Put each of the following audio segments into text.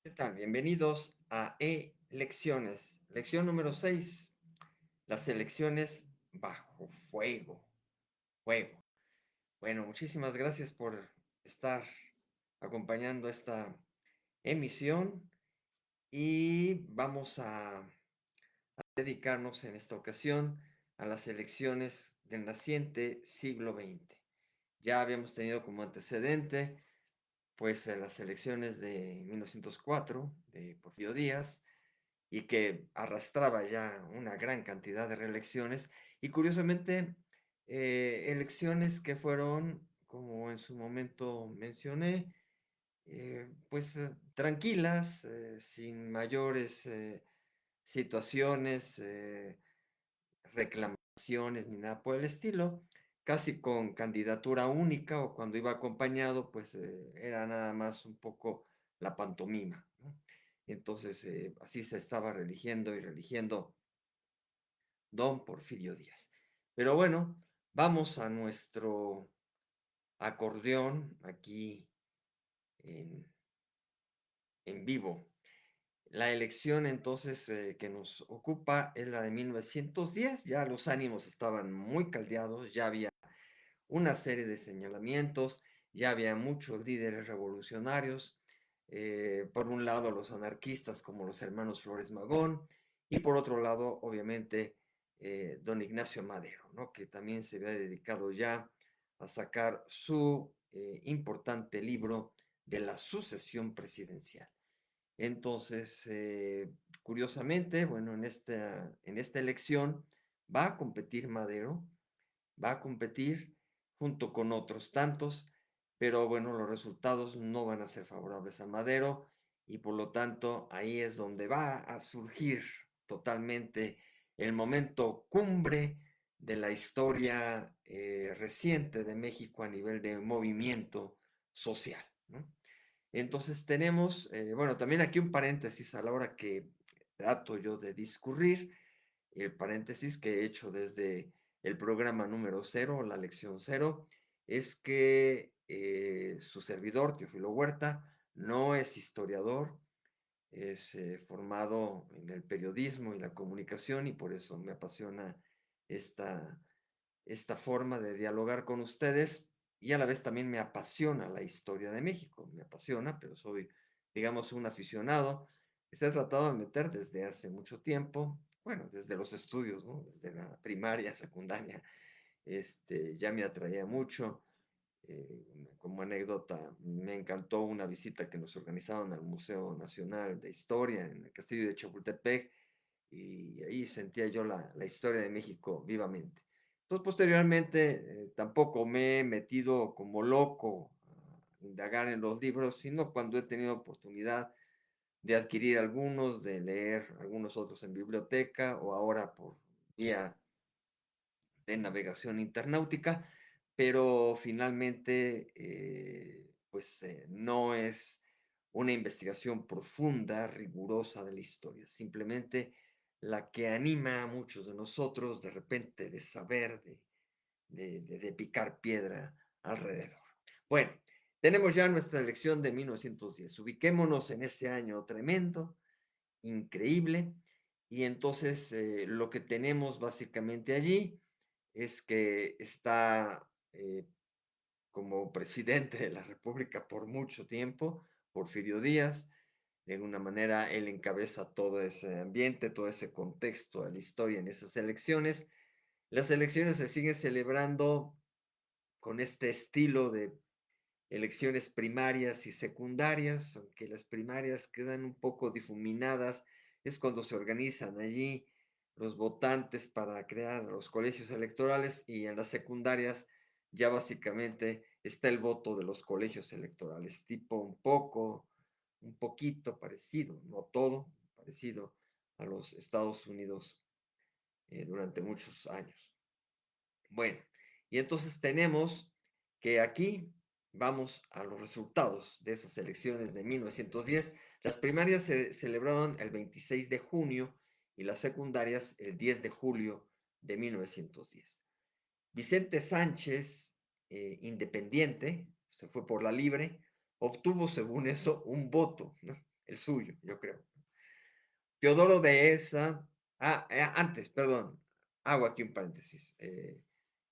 ¿Qué tal? Bienvenidos a Lecciones. Lección número 6. Las elecciones bajo fuego. Fuego. Bueno, muchísimas gracias por estar acompañando esta emisión y vamos a dedicarnos en esta ocasión a las elecciones del naciente siglo XX. Ya habíamos tenido como antecedente pues las elecciones de 1904 de Porfirio Díaz y que arrastraba ya una gran cantidad de reelecciones y curiosamente elecciones que fueron, como en su momento mencioné, pues tranquilas, sin mayores situaciones, reclamaciones ni nada por el estilo, casi con candidatura única o cuando iba acompañado, pues era nada más un poco la pantomima, ¿no? Entonces, así se estaba religiendo y religiendo don Porfirio Díaz. Pero bueno, vamos a nuestro acordeón aquí en, en vivo. La elección entonces que nos ocupa es la de 1910. Ya los ánimos estaban muy caldeados, ya había una serie de señalamientos, ya había muchos líderes revolucionarios, por un lado los anarquistas como los hermanos Flores Magón, y por otro lado, obviamente, don Ignacio Madero, ¿no? Que también se había dedicado ya a sacar su importante libro de la sucesión presidencial. Entonces, curiosamente, bueno, en esta elección va a competir Madero, va a competir junto con otros tantos, pero bueno, los resultados no van a ser favorables a Madero y por lo tanto ahí es donde va a surgir totalmente el momento cumbre de la historia reciente de México a nivel de movimiento social, ¿no? Entonces tenemos, bueno, también aquí un paréntesis a la hora que trato yo de discurrir, el paréntesis que he hecho desde el programa número 0, la lección 0, es que su servidor, Teófilo Huerta, no es historiador, es formado en el periodismo y la comunicación y por eso me apasiona esta, esta forma de dialogar con ustedes y a la vez también me apasiona la historia de México, me apasiona, pero soy, digamos, un aficionado que se ha tratado de meter desde hace mucho tiempo, bueno, desde los estudios, ¿no? Desde la primaria, secundaria, ya me atraía mucho. Como anécdota, me encantó una visita que nos organizaron al Museo Nacional de Historia en el Castillo de Chapultepec y ahí sentía yo la historia de México vivamente. Entonces, posteriormente, tampoco me he metido como loco a indagar en los libros, sino cuando he tenido oportunidad de adquirir algunos, de leer algunos otros en biblioteca o ahora por vía de navegación internautica, pero finalmente, pues no es una investigación profunda, rigurosa de la historia, simplemente la que anima a muchos de nosotros de repente de saber, de picar piedra alrededor. Bueno, tenemos ya nuestra elección de 1910. Ubiquémonos en ese año tremendo, increíble, y entonces lo que tenemos básicamente allí es que está como presidente de la República por mucho tiempo, Porfirio Díaz. De alguna manera, él encabeza todo ese ambiente, todo ese contexto de la historia en esas elecciones. Las elecciones se siguen celebrando con este estilo de elecciones primarias y secundarias, aunque las primarias quedan un poco difuminadas, es cuando se organizan allí los votantes para crear los colegios electorales y en las secundarias ya básicamente está el voto de los colegios electorales, tipo un poquito parecido, no todo, parecido a los Estados Unidos durante muchos años. Bueno, y entonces tenemos que aquí vamos a los resultados de esas elecciones de 1910. Las primarias se celebraron el 26 de junio y las secundarias el 10 de julio de 1910. Vicente Sánchez, independiente, se fue por la libre, obtuvo, según eso, un voto, ¿no? el suyo, yo creo. Teodoro de Esa, antes, perdón, hago aquí un paréntesis,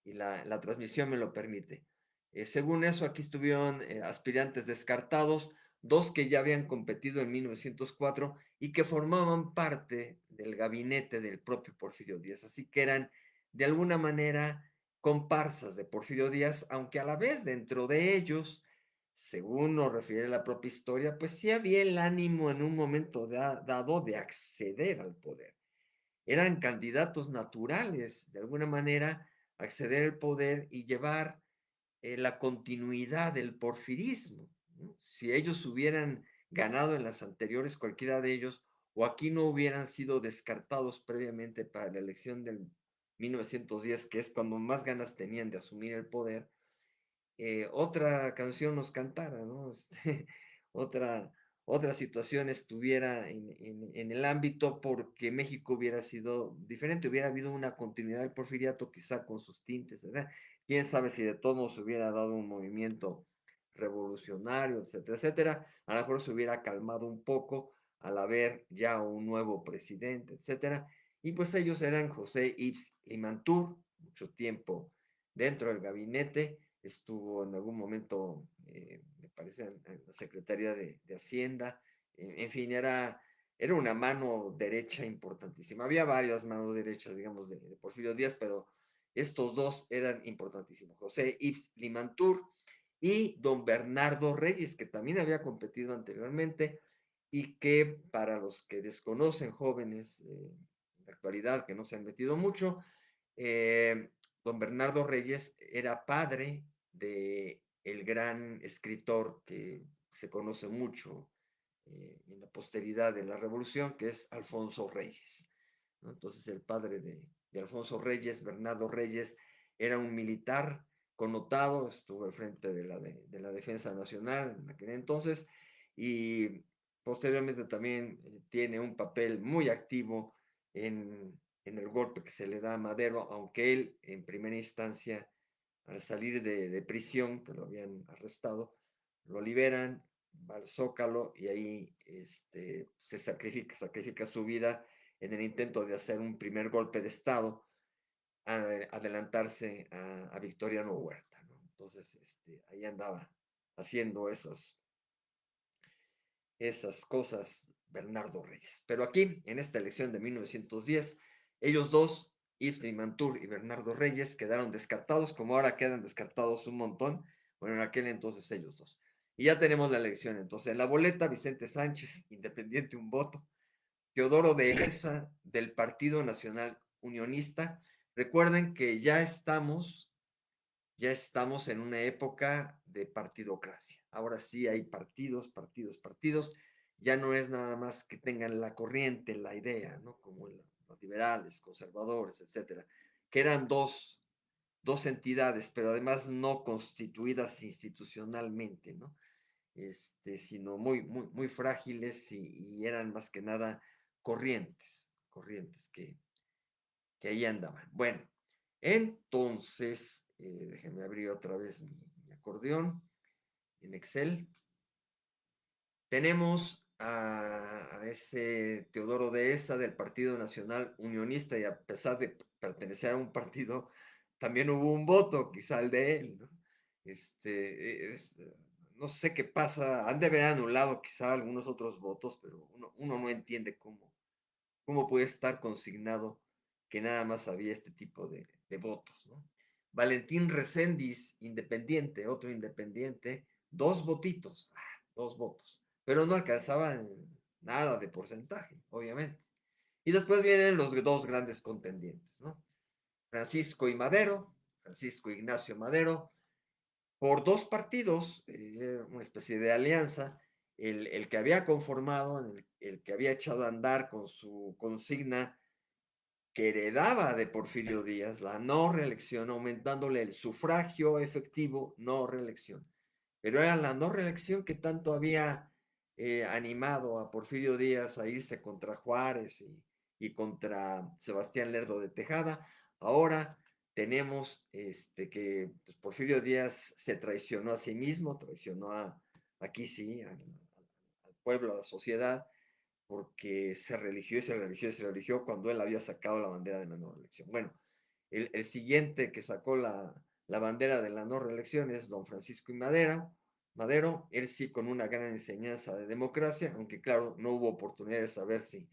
y la transmisión me lo permite. Según eso, aquí estuvieron aspirantes descartados, dos que ya habían competido en 1904 y que formaban parte del gabinete del propio Porfirio Díaz, así que eran de alguna manera comparsas de Porfirio Díaz, aunque a la vez dentro de ellos, según nos refiere la propia historia, pues sí había el ánimo en un momento dado de acceder al poder. Eran candidatos naturales, de alguna manera, acceder al poder y llevar la continuidad del porfirismo, ¿no? Si ellos hubieran ganado en las anteriores, cualquiera de ellos, o aquí no hubieran sido descartados previamente para la elección del 1910, que es cuando más ganas tenían de asumir el poder, otra canción nos cantara, ¿no? Otra, otra situación estuviera en el ámbito porque México hubiera sido diferente, hubiera habido una continuidad del porfiriato quizá con sus tintes, ¿verdad? Quién sabe si de todos modos hubiera dado un movimiento revolucionario, etcétera, etcétera. A lo mejor se hubiera calmado un poco al haber ya un nuevo presidente, etcétera. Y pues ellos eran José Yves Limantour, mucho tiempo dentro del gabinete, estuvo en algún momento, me parece, en la Secretaría de Hacienda, en fin, era una mano derecha importantísima. Había varias manos derechas, digamos, de Porfirio Díaz, pero estos dos eran importantísimos. José Yves Limantour y don Bernardo Reyes, que también había competido anteriormente y que para los que desconocen jóvenes en la actualidad, que no se han metido mucho, eh, don Bernardo Reyes era padre de el gran escritor que se conoce mucho en la posteridad de la Revolución, que es Alfonso Reyes, ¿no? Entonces el padre de Alfonso Reyes, Bernardo Reyes, era un militar connotado, estuvo al frente de la Defensa Nacional en aquel entonces y posteriormente también tiene un papel muy activo en el golpe que se le da a Madero, aunque él en primera instancia, al salir de prisión, que lo habían arrestado, lo liberan, va al Zócalo y ahí se sacrifica su vida en el intento de hacer un primer golpe de Estado, adelantarse a Victoriano Huerta, ¿no? Entonces, ahí andaba haciendo esas cosas Bernardo Reyes. Pero aquí, en esta elección de 1910, ellos dos, Yves Mantur y Bernardo Reyes, quedaron descartados, como ahora quedan descartados un montón. Bueno, en aquel entonces ellos dos. Y ya tenemos la elección. Entonces, en la boleta, Vicente Sánchez, independiente, un voto. Teodoro de Esa, del Partido Nacional Unionista. Recuerden que ya estamos en una época de partidocracia. Ahora sí hay partidos, partidos, partidos. Ya no es nada más que tengan la corriente, la idea, ¿no? Como los liberales, conservadores, etcétera, que eran dos entidades, pero además no constituidas institucionalmente, ¿no? Sino muy, muy, muy frágiles y eran más que nada corrientes que ahí andaban. Bueno, entonces, déjenme abrir otra vez mi acordeón en Excel. Tenemos a ese Teodoro Dehesa del Partido Nacional Unionista y a pesar de pertenecer a un partido, también hubo un voto, quizá el de él, ¿no? No sé qué pasa, han de haber anulado quizá algunos otros votos, pero uno no entiende cómo puede estar consignado que nada más había este tipo de votos, ¿no? Valentín Reséndiz, independiente, otro independiente, dos votos, pero no alcanzaban nada de porcentaje, obviamente. Y después vienen los dos grandes contendientes, ¿no? Francisco y Madero, Francisco Ignacio Madero, por dos partidos, una especie de alianza, el que había conformado, el que había echado a andar con su consigna que heredaba de Porfirio Díaz, la no reelección, aumentándole el sufragio efectivo, no reelección. Pero era la no reelección que tanto había animado a Porfirio Díaz a irse contra Juárez y contra Sebastián Lerdo de Tejada. Ahora tenemos que pues, Porfirio Díaz se traicionó a sí mismo, traicionó aquí sí, al pueblo, a la sociedad, porque se religió y se religió y se religió cuando él había sacado la bandera de la no reelección. Bueno, el siguiente que sacó la bandera de la no reelección es don Francisco y Madero, él sí con una gran enseñanza de democracia, aunque claro, no hubo oportunidad de saber si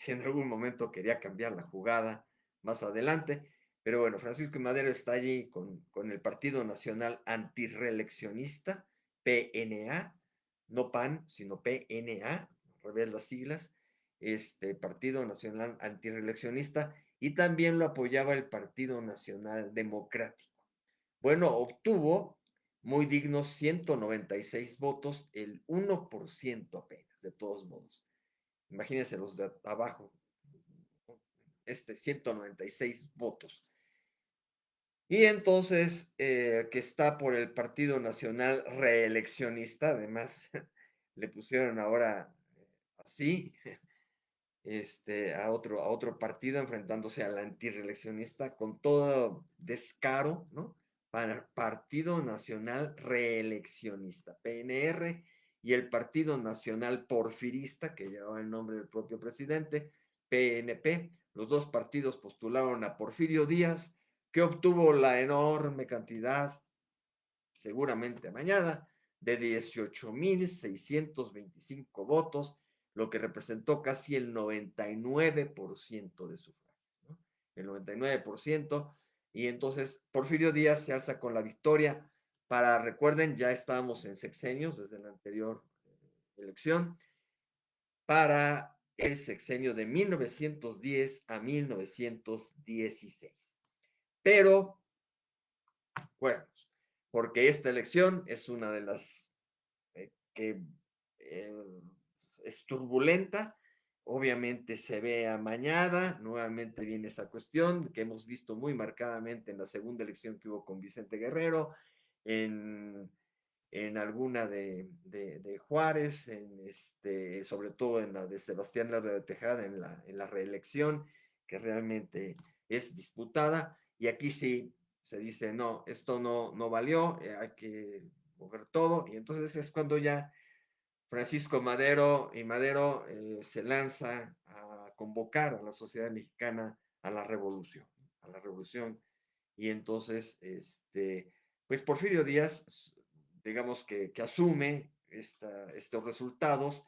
en algún momento quería cambiar la jugada más adelante, pero bueno, Francisco y Madero está allí con el Partido Nacional Antirreeleccionista, PNA, no PAN, sino PNA, al revés las siglas, Partido Nacional Antirreeleccionista, y también lo apoyaba el Partido Nacional Democrático. Bueno, obtuvo muy dignos 196 votos, el 1% apenas, de todos modos. Imagínense los de abajo, 196 votos. Y entonces, que está por el Partido Nacional Reeleccionista, además, le pusieron ahora así, a otro partido enfrentándose al antirreeleccionista con todo descaro, ¿no? Para Partido Nacional Reeleccionista, PNR, y el Partido Nacional Porfirista, que llevaba el nombre del propio presidente, PNP. Los dos partidos postularon a Porfirio Díaz, que obtuvo la enorme cantidad, seguramente amañada, de 18,625 votos, lo que representó casi el 99% de sufragios, ¿no? El 99%, y entonces Porfirio Díaz se alza con la victoria. Recuerden, ya estábamos en sexenios desde la anterior elección, para el sexenio de 1910 a 1916. Pero, bueno, porque esta elección es una de las que es turbulenta, obviamente se ve amañada, nuevamente viene esa cuestión que hemos visto muy marcadamente en la segunda elección que hubo con Vicente Guerrero, en, en alguna de Juárez, sobre todo en la de Sebastián Lerdo de Tejada, en la reelección, que realmente es disputada, y aquí sí se dice, no, esto no valió, hay que mover todo, y entonces es cuando ya Francisco Madero se lanza a convocar a la sociedad mexicana a la revolución, y entonces, pues Porfirio Díaz, digamos que asume estos resultados,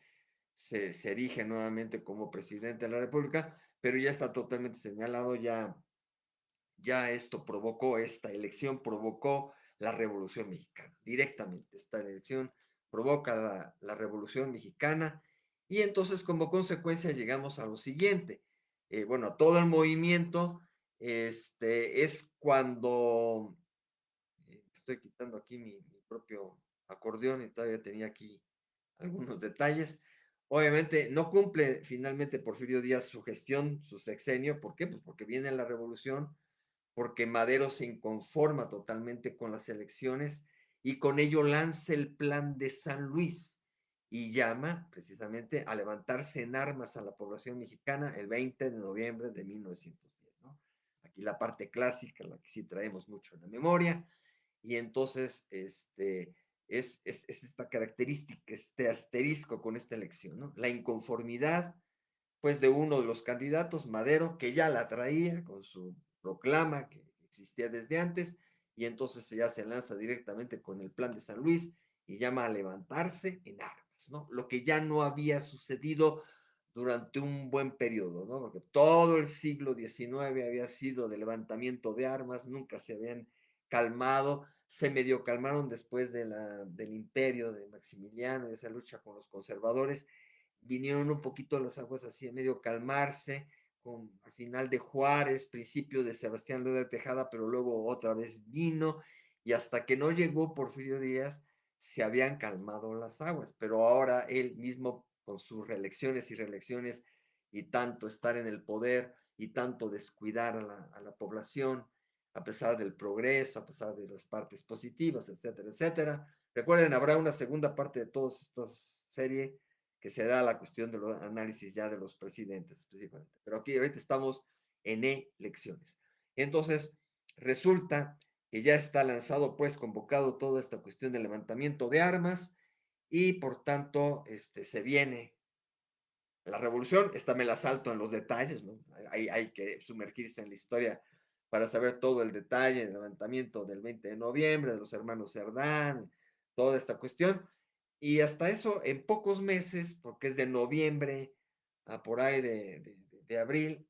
se erige nuevamente como presidente de la República, pero ya está totalmente señalado, ya esta elección provocó la Revolución Mexicana, directamente. Esta elección provoca la Revolución Mexicana, y entonces como consecuencia llegamos a lo siguiente. Bueno, todo el movimiento, es cuando, estoy quitando aquí mi propio acordeón y todavía tenía aquí algunos detalles. Obviamente no cumple finalmente Porfirio Díaz su gestión, su sexenio. ¿Por qué? Pues porque viene la revolución, porque Madero se inconforma totalmente con las elecciones, y con ello lanza el Plan de San Luis y llama precisamente a levantarse en armas a la población mexicana el 20 de noviembre de 1910, ¿no? Aquí la parte clásica, la que sí traemos mucho en la memoria, y entonces es esta característica, este asterisco con esta elección, ¿no? La inconformidad, pues, de uno de los candidatos, Madero, que ya la traía con su proclama que existía desde antes, y entonces ya se lanza directamente con el Plan de San Luis y llama a levantarse en armas, ¿no? Lo que ya no había sucedido durante un buen periodo, ¿no? Porque todo el siglo XIX había sido de levantamiento de armas, nunca se habían calmado, se medio calmaron después del imperio de Maximiliano, de esa lucha con los conservadores, vinieron un poquito las aguas así a medio calmarse, al final de Juárez, principio de Sebastián Lerdo de Tejada, pero luego otra vez vino, y hasta que no llegó Porfirio Díaz, se habían calmado las aguas, pero ahora él mismo, con sus reelecciones y reelecciones, y tanto estar en el poder, y tanto descuidar a la población, a pesar del progreso, a pesar de las partes positivas, etcétera, etcétera. Recuerden, habrá una segunda parte de toda esta serie que se da la cuestión de los análisis ya de los presidentes específicamente. Pero aquí ahorita estamos en elecciones. Entonces, resulta que ya está lanzado, pues, convocado toda esta cuestión de levantamiento de armas, y por tanto, se viene la revolución. Esta me la salto en los detalles, ¿no? Hay que sumergirse en la historia para saber todo el detalle, el levantamiento del 20 de noviembre, de los hermanos Cerdán, toda esta cuestión. Y hasta eso, en pocos meses, porque es de noviembre a por ahí de abril,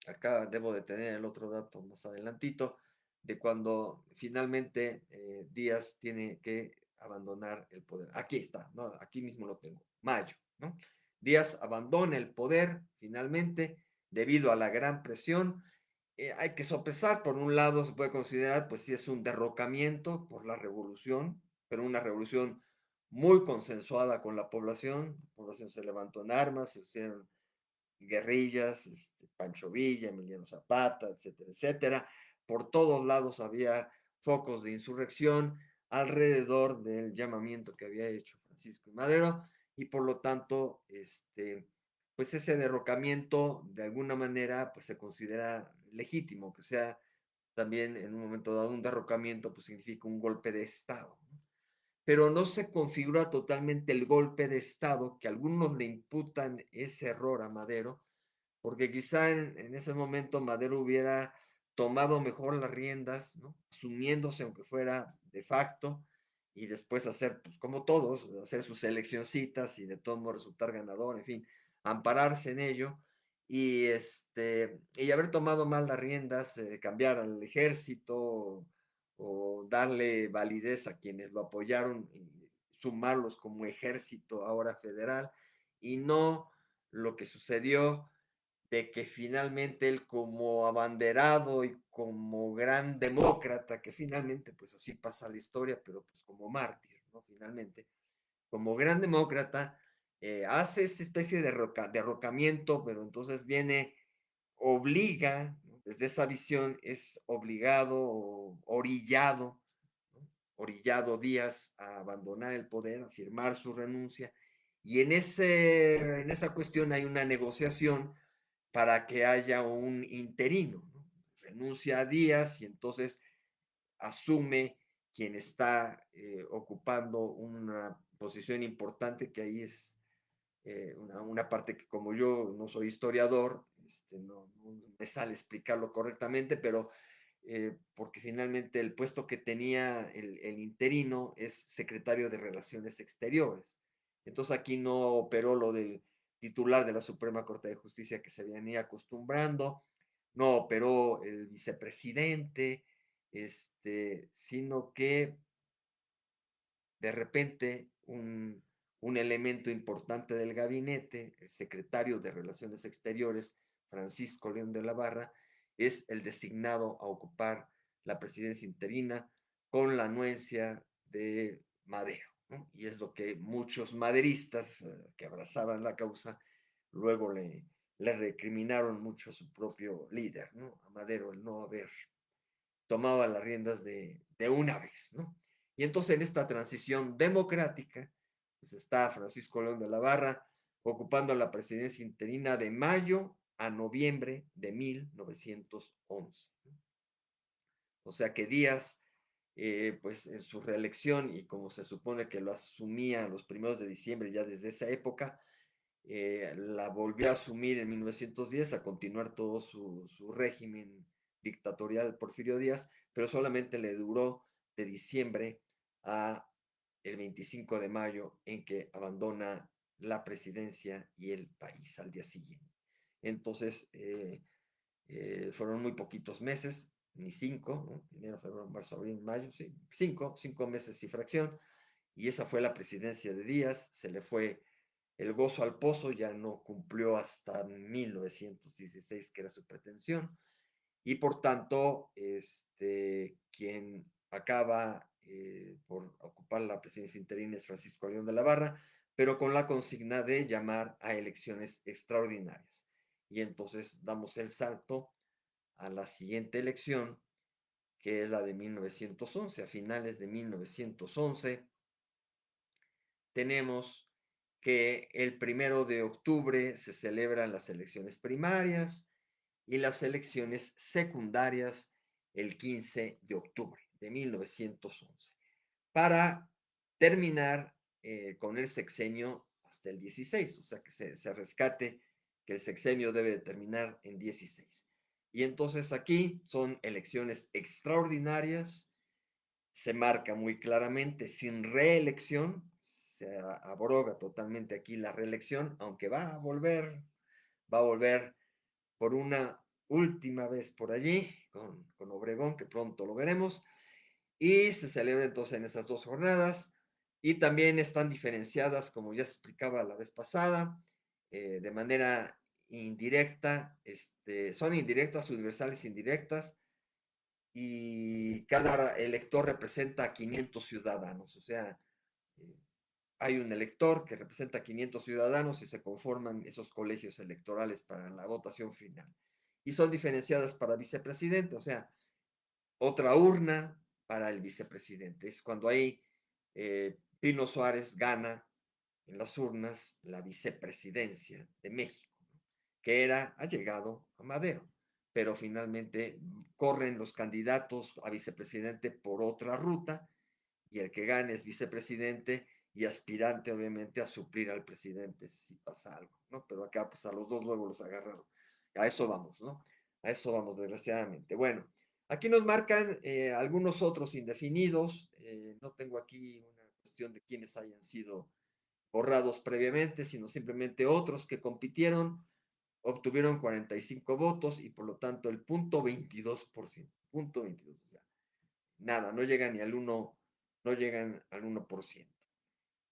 acá debo de tener el otro dato más adelantito, de cuando finalmente Díaz tiene que abandonar el poder. Aquí está, ¿no? Aquí mismo lo tengo, mayo, ¿no? Díaz abandona el poder finalmente debido a la gran presión. Hay que sopesar, por un lado se puede considerar, pues sí es un derrocamiento por la revolución, pero una revolución muy consensuada con la población se levantó en armas, se hicieron guerrillas, Pancho Villa, Emiliano Zapata, etcétera, etcétera. Por todos lados había focos de insurrección alrededor del llamamiento que había hecho Francisco y Madero y por lo tanto, pues ese derrocamiento de alguna manera pues se considera legítimo, que sea también en un momento dado un derrocamiento pues significa un golpe de Estado, ¿no? Pero no se configura totalmente el golpe de Estado, que algunos le imputan ese error a Madero, porque quizá en ese momento Madero hubiera tomado mejor las riendas, ¿no? Asumiéndose, aunque fuera de facto, y después hacer, pues como todos, hacer sus eleccioncitas y de todo modo resultar ganador, en fin, ampararse en ello, y haber tomado mal las riendas, cambiar al ejército o darle validez a quienes lo apoyaron, y sumarlos como ejército ahora federal, y no lo que sucedió de que finalmente él como abanderado y como gran demócrata, que finalmente pues así pasa la historia, pero pues como mártir, ¿no? Finalmente, como gran demócrata, hace esa especie de derrocamiento, pero entonces viene, obliga, ¿no? Desde esa visión es obligado o orillado, ¿no? Orillado Díaz a abandonar el poder, a firmar su renuncia, y en esa cuestión hay una negociación para que haya un interino, ¿no? Renuncia a Díaz y entonces asume quien está ocupando una posición importante, que ahí es una parte que como yo no soy historiador, no me sale explicarlo correctamente, pero porque finalmente el puesto que tenía el interino es secretario de Relaciones Exteriores. Entonces aquí no operó lo del titular de la Suprema Corte de Justicia que se venía acostumbrando, no operó el vicepresidente, sino que de repente un elemento importante del gabinete, el secretario de Relaciones Exteriores, Francisco León de la Barra, es el designado a ocupar la presidencia interina con la anuencia de Madero, ¿no? Y es lo que muchos maderistas que abrazaban la causa luego le recriminaron mucho a su propio líder, ¿no? A Madero, el no haber tomaba las riendas de una vez, ¿no? Y entonces en esta transición democrática, pues está Francisco León de la Barra ocupando la presidencia interina de mayo a noviembre de 1911. O sea que Díaz, pues en su reelección y como se supone que lo asumía los primeros de diciembre ya desde esa época, la volvió a asumir en 1910 a continuar todo su régimen dictatorial Porfirio Díaz, pero solamente le duró de diciembre a el 25 de mayo en que abandona la presidencia y el país al día siguiente. Entonces, fueron muy poquitos meses, ni cinco, ¿no? Enero, febrero, marzo, abril, mayo, sí, cinco meses y fracción, y esa fue la presidencia de Díaz, se le fue el gozo al pozo, ya no cumplió hasta 1916, que era su pretensión, y por tanto, quien acaba por ocupar la presidencia interina es Francisco León de la Barra, pero con la consigna de llamar a elecciones extraordinarias. Y entonces damos el salto a la siguiente elección, que es la de 1911. A finales de 1911 tenemos que el 1 de octubre se celebran las elecciones primarias y las elecciones secundarias el 15 de octubre de 1911. Para terminar con el sexenio hasta el 16, o sea, que se rescate que el sexenio debe de terminar en 16. Y entonces aquí son elecciones extraordinarias, se marca muy claramente sin reelección, se abroga totalmente aquí la reelección, aunque va a volver por una última vez por allí con Obregón, que pronto lo veremos, y se celebra entonces en esas dos jornadas, y también están diferenciadas, como ya explicaba la vez pasada, de manera indirecta, son indirectas, universales, indirectas, y cada elector representa a 500 ciudadanos, o sea, eh, hay un elector que representa a 500 ciudadanos y se conforman esos colegios electorales para la votación final. Y son diferenciadas para vicepresidente, o sea, otra urna para el vicepresidente. Es cuando ahí Pino Suárez gana en las urnas la vicepresidencia de México, ¿no? Que era allegado a Madero, pero finalmente corren los candidatos a vicepresidente por otra ruta y el que gane es vicepresidente y aspirante, obviamente, a suplir al presidente si pasa algo, ¿no? Pero acá, pues a los dos luego los agarraron. A eso vamos, ¿no? A eso vamos, desgraciadamente. Bueno, aquí nos marcan algunos otros indefinidos. No tengo aquí una cuestión de quiénes hayan sido borrados previamente, sino simplemente otros que compitieron, obtuvieron 45 votos y por lo tanto el punto 22%, punto 22, o sea, nada, no llegan ni al 1, no llegan al 1%.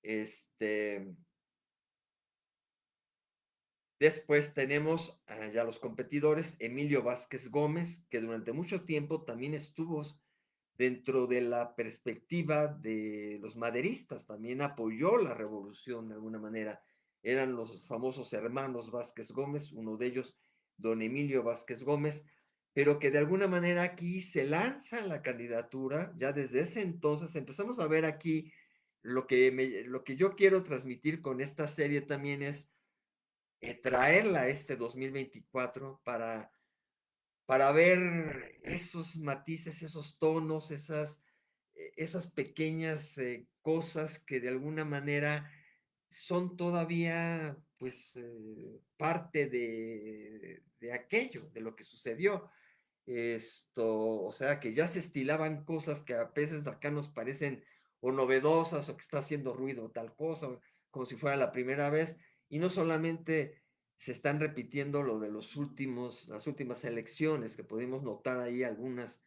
Este, Después tenemos ya los competidores, Emilio Vázquez Gómez, que durante mucho tiempo también estuvo dentro de la perspectiva de los maderistas, también apoyó la revolución de alguna manera. Eran los famosos hermanos Vázquez Gómez, uno de ellos, don Emilio Vázquez Gómez, pero que de alguna manera aquí se lanza la candidatura, ya desde ese entonces empezamos a ver aquí lo que yo quiero transmitir con esta serie también es traerla a este 2024 para ver esos matices, esos tonos, esas pequeñas cosas que de alguna manera son todavía pues parte de aquello, de lo que sucedió. O sea, que ya se estilaban cosas que a veces acá nos parecen o novedosas o que está haciendo ruido tal cosa, como si fuera la primera vez, y no solamente se están repitiendo lo de las últimas elecciones, que pudimos notar ahí algunas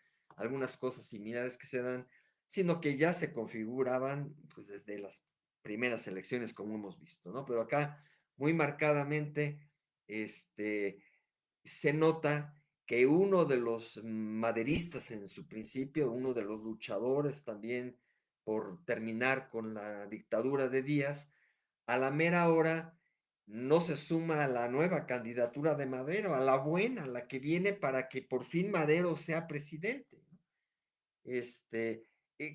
cosas similares que se dan, sino que ya se configuraban pues desde las primeras elecciones como hemos visto, ¿no? Pero acá muy marcadamente, se nota que uno de los maderistas en su principio, uno de los luchadores también por terminar con la dictadura de Díaz, a la mera hora no se suma a la nueva candidatura de Madero, a la buena, la que viene para que por fin Madero sea presidente. Este,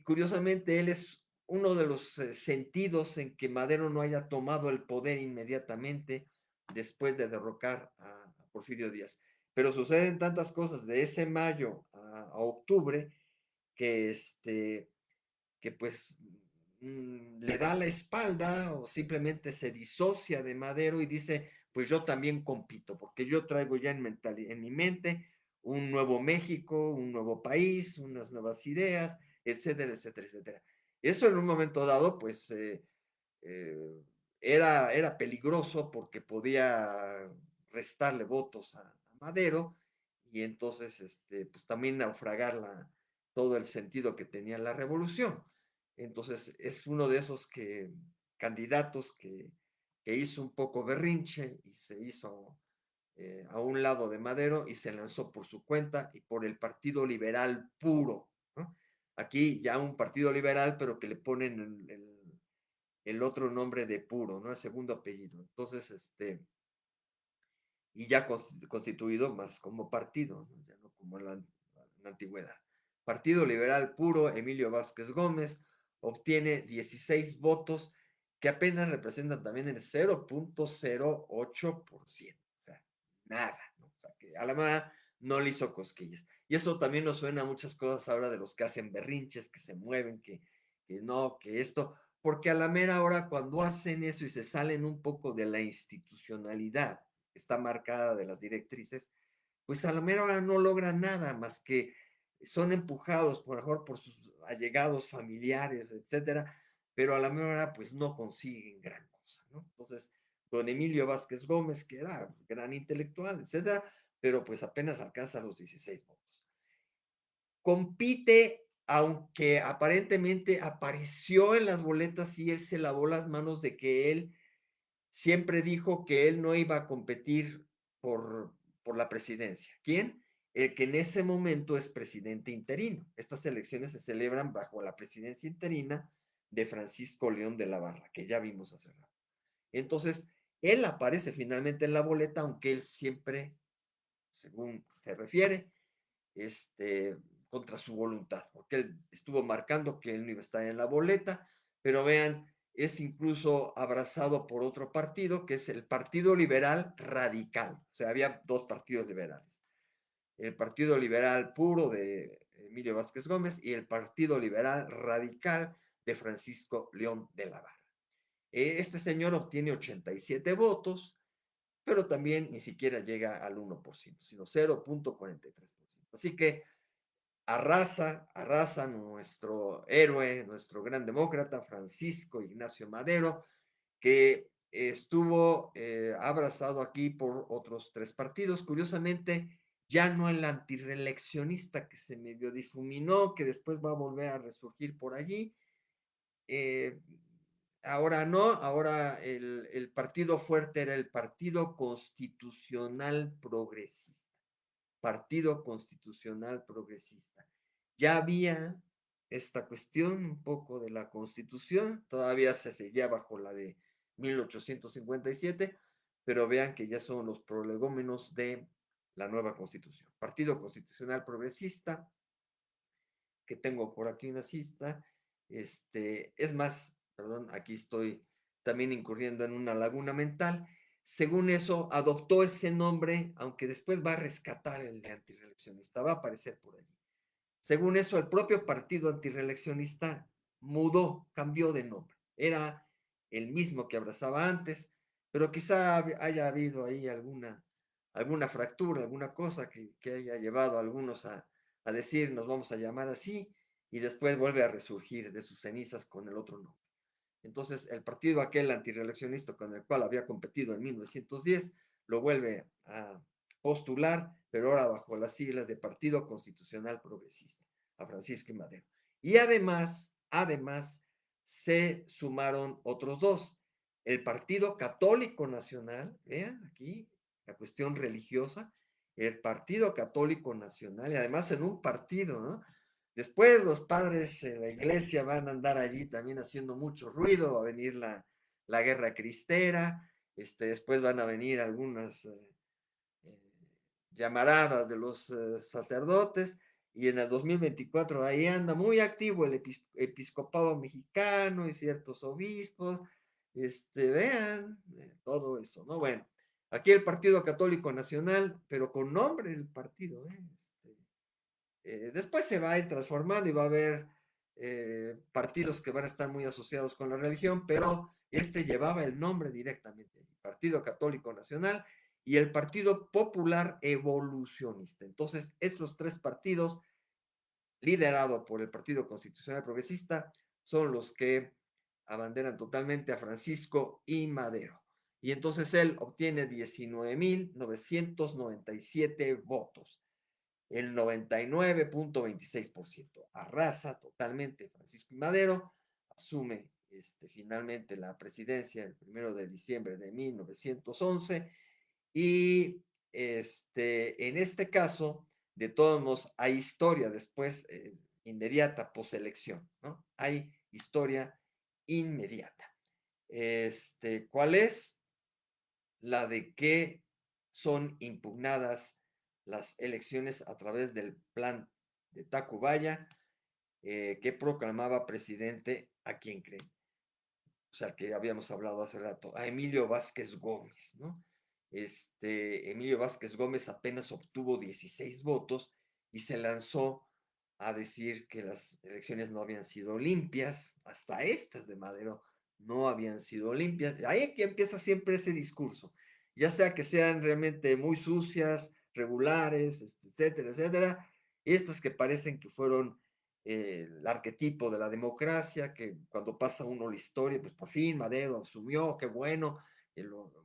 Curiosamente, él es uno de los sentidos en que Madero no haya tomado el poder inmediatamente después de derrocar a Porfirio Díaz. Pero suceden tantas cosas de ese mayo a octubre que, que pues le da la espalda o simplemente se disocia de Madero y dice, pues yo también compito, porque yo traigo ya en mi mente un nuevo México, un nuevo país, unas nuevas ideas, etcétera, etcétera, etcétera. Eso en un momento dado, pues eh, era peligroso porque podía restarle votos a Madero y entonces pues también naufragar todo el sentido que tenía la revolución. Entonces es uno de esos candidatos que hizo un poco berrinche y se hizo a un lado de Madero y se lanzó por su cuenta y por el Partido Liberal puro, ¿no? Aquí ya un partido liberal, pero que le ponen el otro nombre de puro, ¿no? El segundo apellido. Entonces, y ya constituido más como partido, ¿no? Ya no como en la antigüedad. Partido Liberal Puro, Emilio Vázquez Gómez, obtiene 16 votos que apenas representan también el 0.08%. O sea, nada, ¿no? O sea, que a la mala no le hizo cosquillas. Y eso también nos suena a muchas cosas ahora de los que hacen berrinches, que se mueven, que no, que esto. porque a la mera hora, cuando hacen eso y se salen un poco de la institucionalidad que está marcada de las directrices, pues a la mera hora no logran nada más que son empujados por mejor por sus allegados familiares, etcétera, pero a la mera hora pues no consiguen gran cosa, ¿no? Entonces, don Emilio Vázquez Gómez, que era gran intelectual, etcétera, pero pues apenas alcanza los 16 votos. Compite, aunque aparentemente apareció en las boletas y él se lavó las manos de que él siempre dijo que él no iba a competir por la presidencia. ¿Quién? El que en ese momento es presidente interino. Estas elecciones se celebran bajo la presidencia interina de Francisco León de la Barra, que ya vimos hace rato. Entonces, él aparece finalmente en la boleta, aunque él siempre, según se refiere, este, contra su voluntad, porque él estuvo marcando que él no iba a estar en la boleta, pero vean, es incluso abrazado por otro partido, que es el Partido Liberal Radical. O sea, había dos partidos liberales. El Partido Liberal Puro de Emilio Vázquez Gómez y el Partido Liberal Radical de Francisco León de la Barra. Este señor obtiene 87 votos, pero también ni siquiera llega al 1%, sino 0.43%. Así que arrasa nuestro héroe, nuestro gran demócrata, Francisco Ignacio Madero, que estuvo abrazado aquí por otros tres partidos. Curiosamente, ya no el antireeleccionista que se medio difuminó, que después va a volver a resurgir por allí. Eh, ahora no, ahora el partido fuerte era el Partido Constitucional Progresista. Partido Constitucional Progresista. Ya había esta cuestión un poco de la Constitución, todavía se seguía bajo la de 1857, pero vean que ya son los prolegómenos de la nueva Constitución. Partido Constitucional Progresista, que tengo por aquí una cista, es más, perdón, aquí estoy también incurriendo en una laguna mental. Según eso, adoptó ese nombre, aunque después va a rescatar el de antireeleccionista, va a aparecer por allí. Según eso, el propio partido antireeleccionista mudó, cambió de nombre. Era el mismo que abrazaba antes, pero quizá haya habido ahí alguna fractura, alguna cosa que haya llevado a algunos a decir nos vamos a llamar así y después vuelve a resurgir de sus cenizas con el otro nombre. Entonces, el partido aquel antireeleccionista con el cual había competido en 1910 lo vuelve a postular, pero ahora bajo las siglas de Partido Constitucional Progresista, a Francisco y Madero. Y además, se sumaron otros dos. El Partido Católico Nacional, vean aquí la cuestión religiosa, el Partido Católico Nacional, y además en un partido, ¿no? Después los padres en la iglesia van a andar allí también haciendo mucho ruido, va a venir la guerra cristera, después van a venir algunas eh, llamaradas de los sacerdotes, y en el 2024 ahí anda muy activo el episcopado mexicano y ciertos obispos, vean, todo eso, ¿no? Bueno, aquí el Partido Católico Nacional, pero con nombre el partido, después se va a ir transformando y va a haber partidos que van a estar muy asociados con la religión, pero llevaba el nombre directamente, Partido Católico Nacional y el Partido Popular Evolucionista. Entonces, estos tres partidos, liderados por el Partido Constitucional Progresista, son los que abanderan totalmente a Francisco I. Madero. Y entonces él obtiene 19,997 votos, el 99.26%. Arrasa totalmente Francisco I. Madero, asume finalmente la presidencia el 1 de diciembre de 1911 y en este caso, de todos modos, hay historia después inmediata poselección, ¿no? Hay historia inmediata. ¿Cuál es? La de que son impugnadas las elecciones a través del plan de Tacubaya, que proclamaba presidente a quien creen. O sea, que habíamos hablado hace rato, a Emilio Vázquez Gómez, ¿no? Emilio Vázquez Gómez apenas obtuvo 16 votos y se lanzó a decir que las elecciones no habían sido limpias, hasta estas de Madero no habían sido limpias. Ahí aquí empieza siempre ese discurso, ya sea que sean realmente muy sucias, regulares, etcétera, etcétera, estas que parecen que fueron el arquetipo de la democracia, que cuando pasa uno la historia, pues por fin Madero asumió, qué bueno,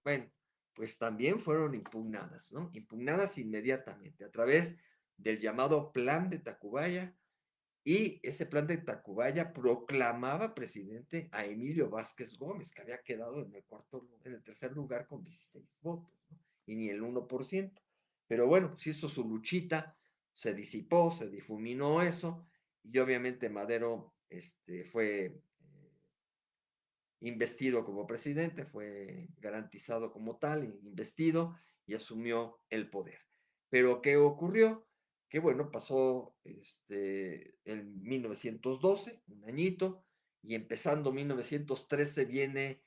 bueno, pues también fueron impugnadas, ¿no? Impugnadas inmediatamente a través del llamado Plan de Tacubaya, y ese plan de Tacubaya proclamaba presidente a Emilio Vázquez Gómez, que había quedado en el tercer lugar con 16 votos, ¿no? Y ni el 1%. Pero bueno, pues hizo su luchita, se disipó, se difuminó eso, y obviamente Madero fue investido como presidente, fue garantizado como tal, investido y asumió el poder. Pero ¿qué ocurrió? Que bueno, pasó en 1912, un añito, y empezando 1913 viene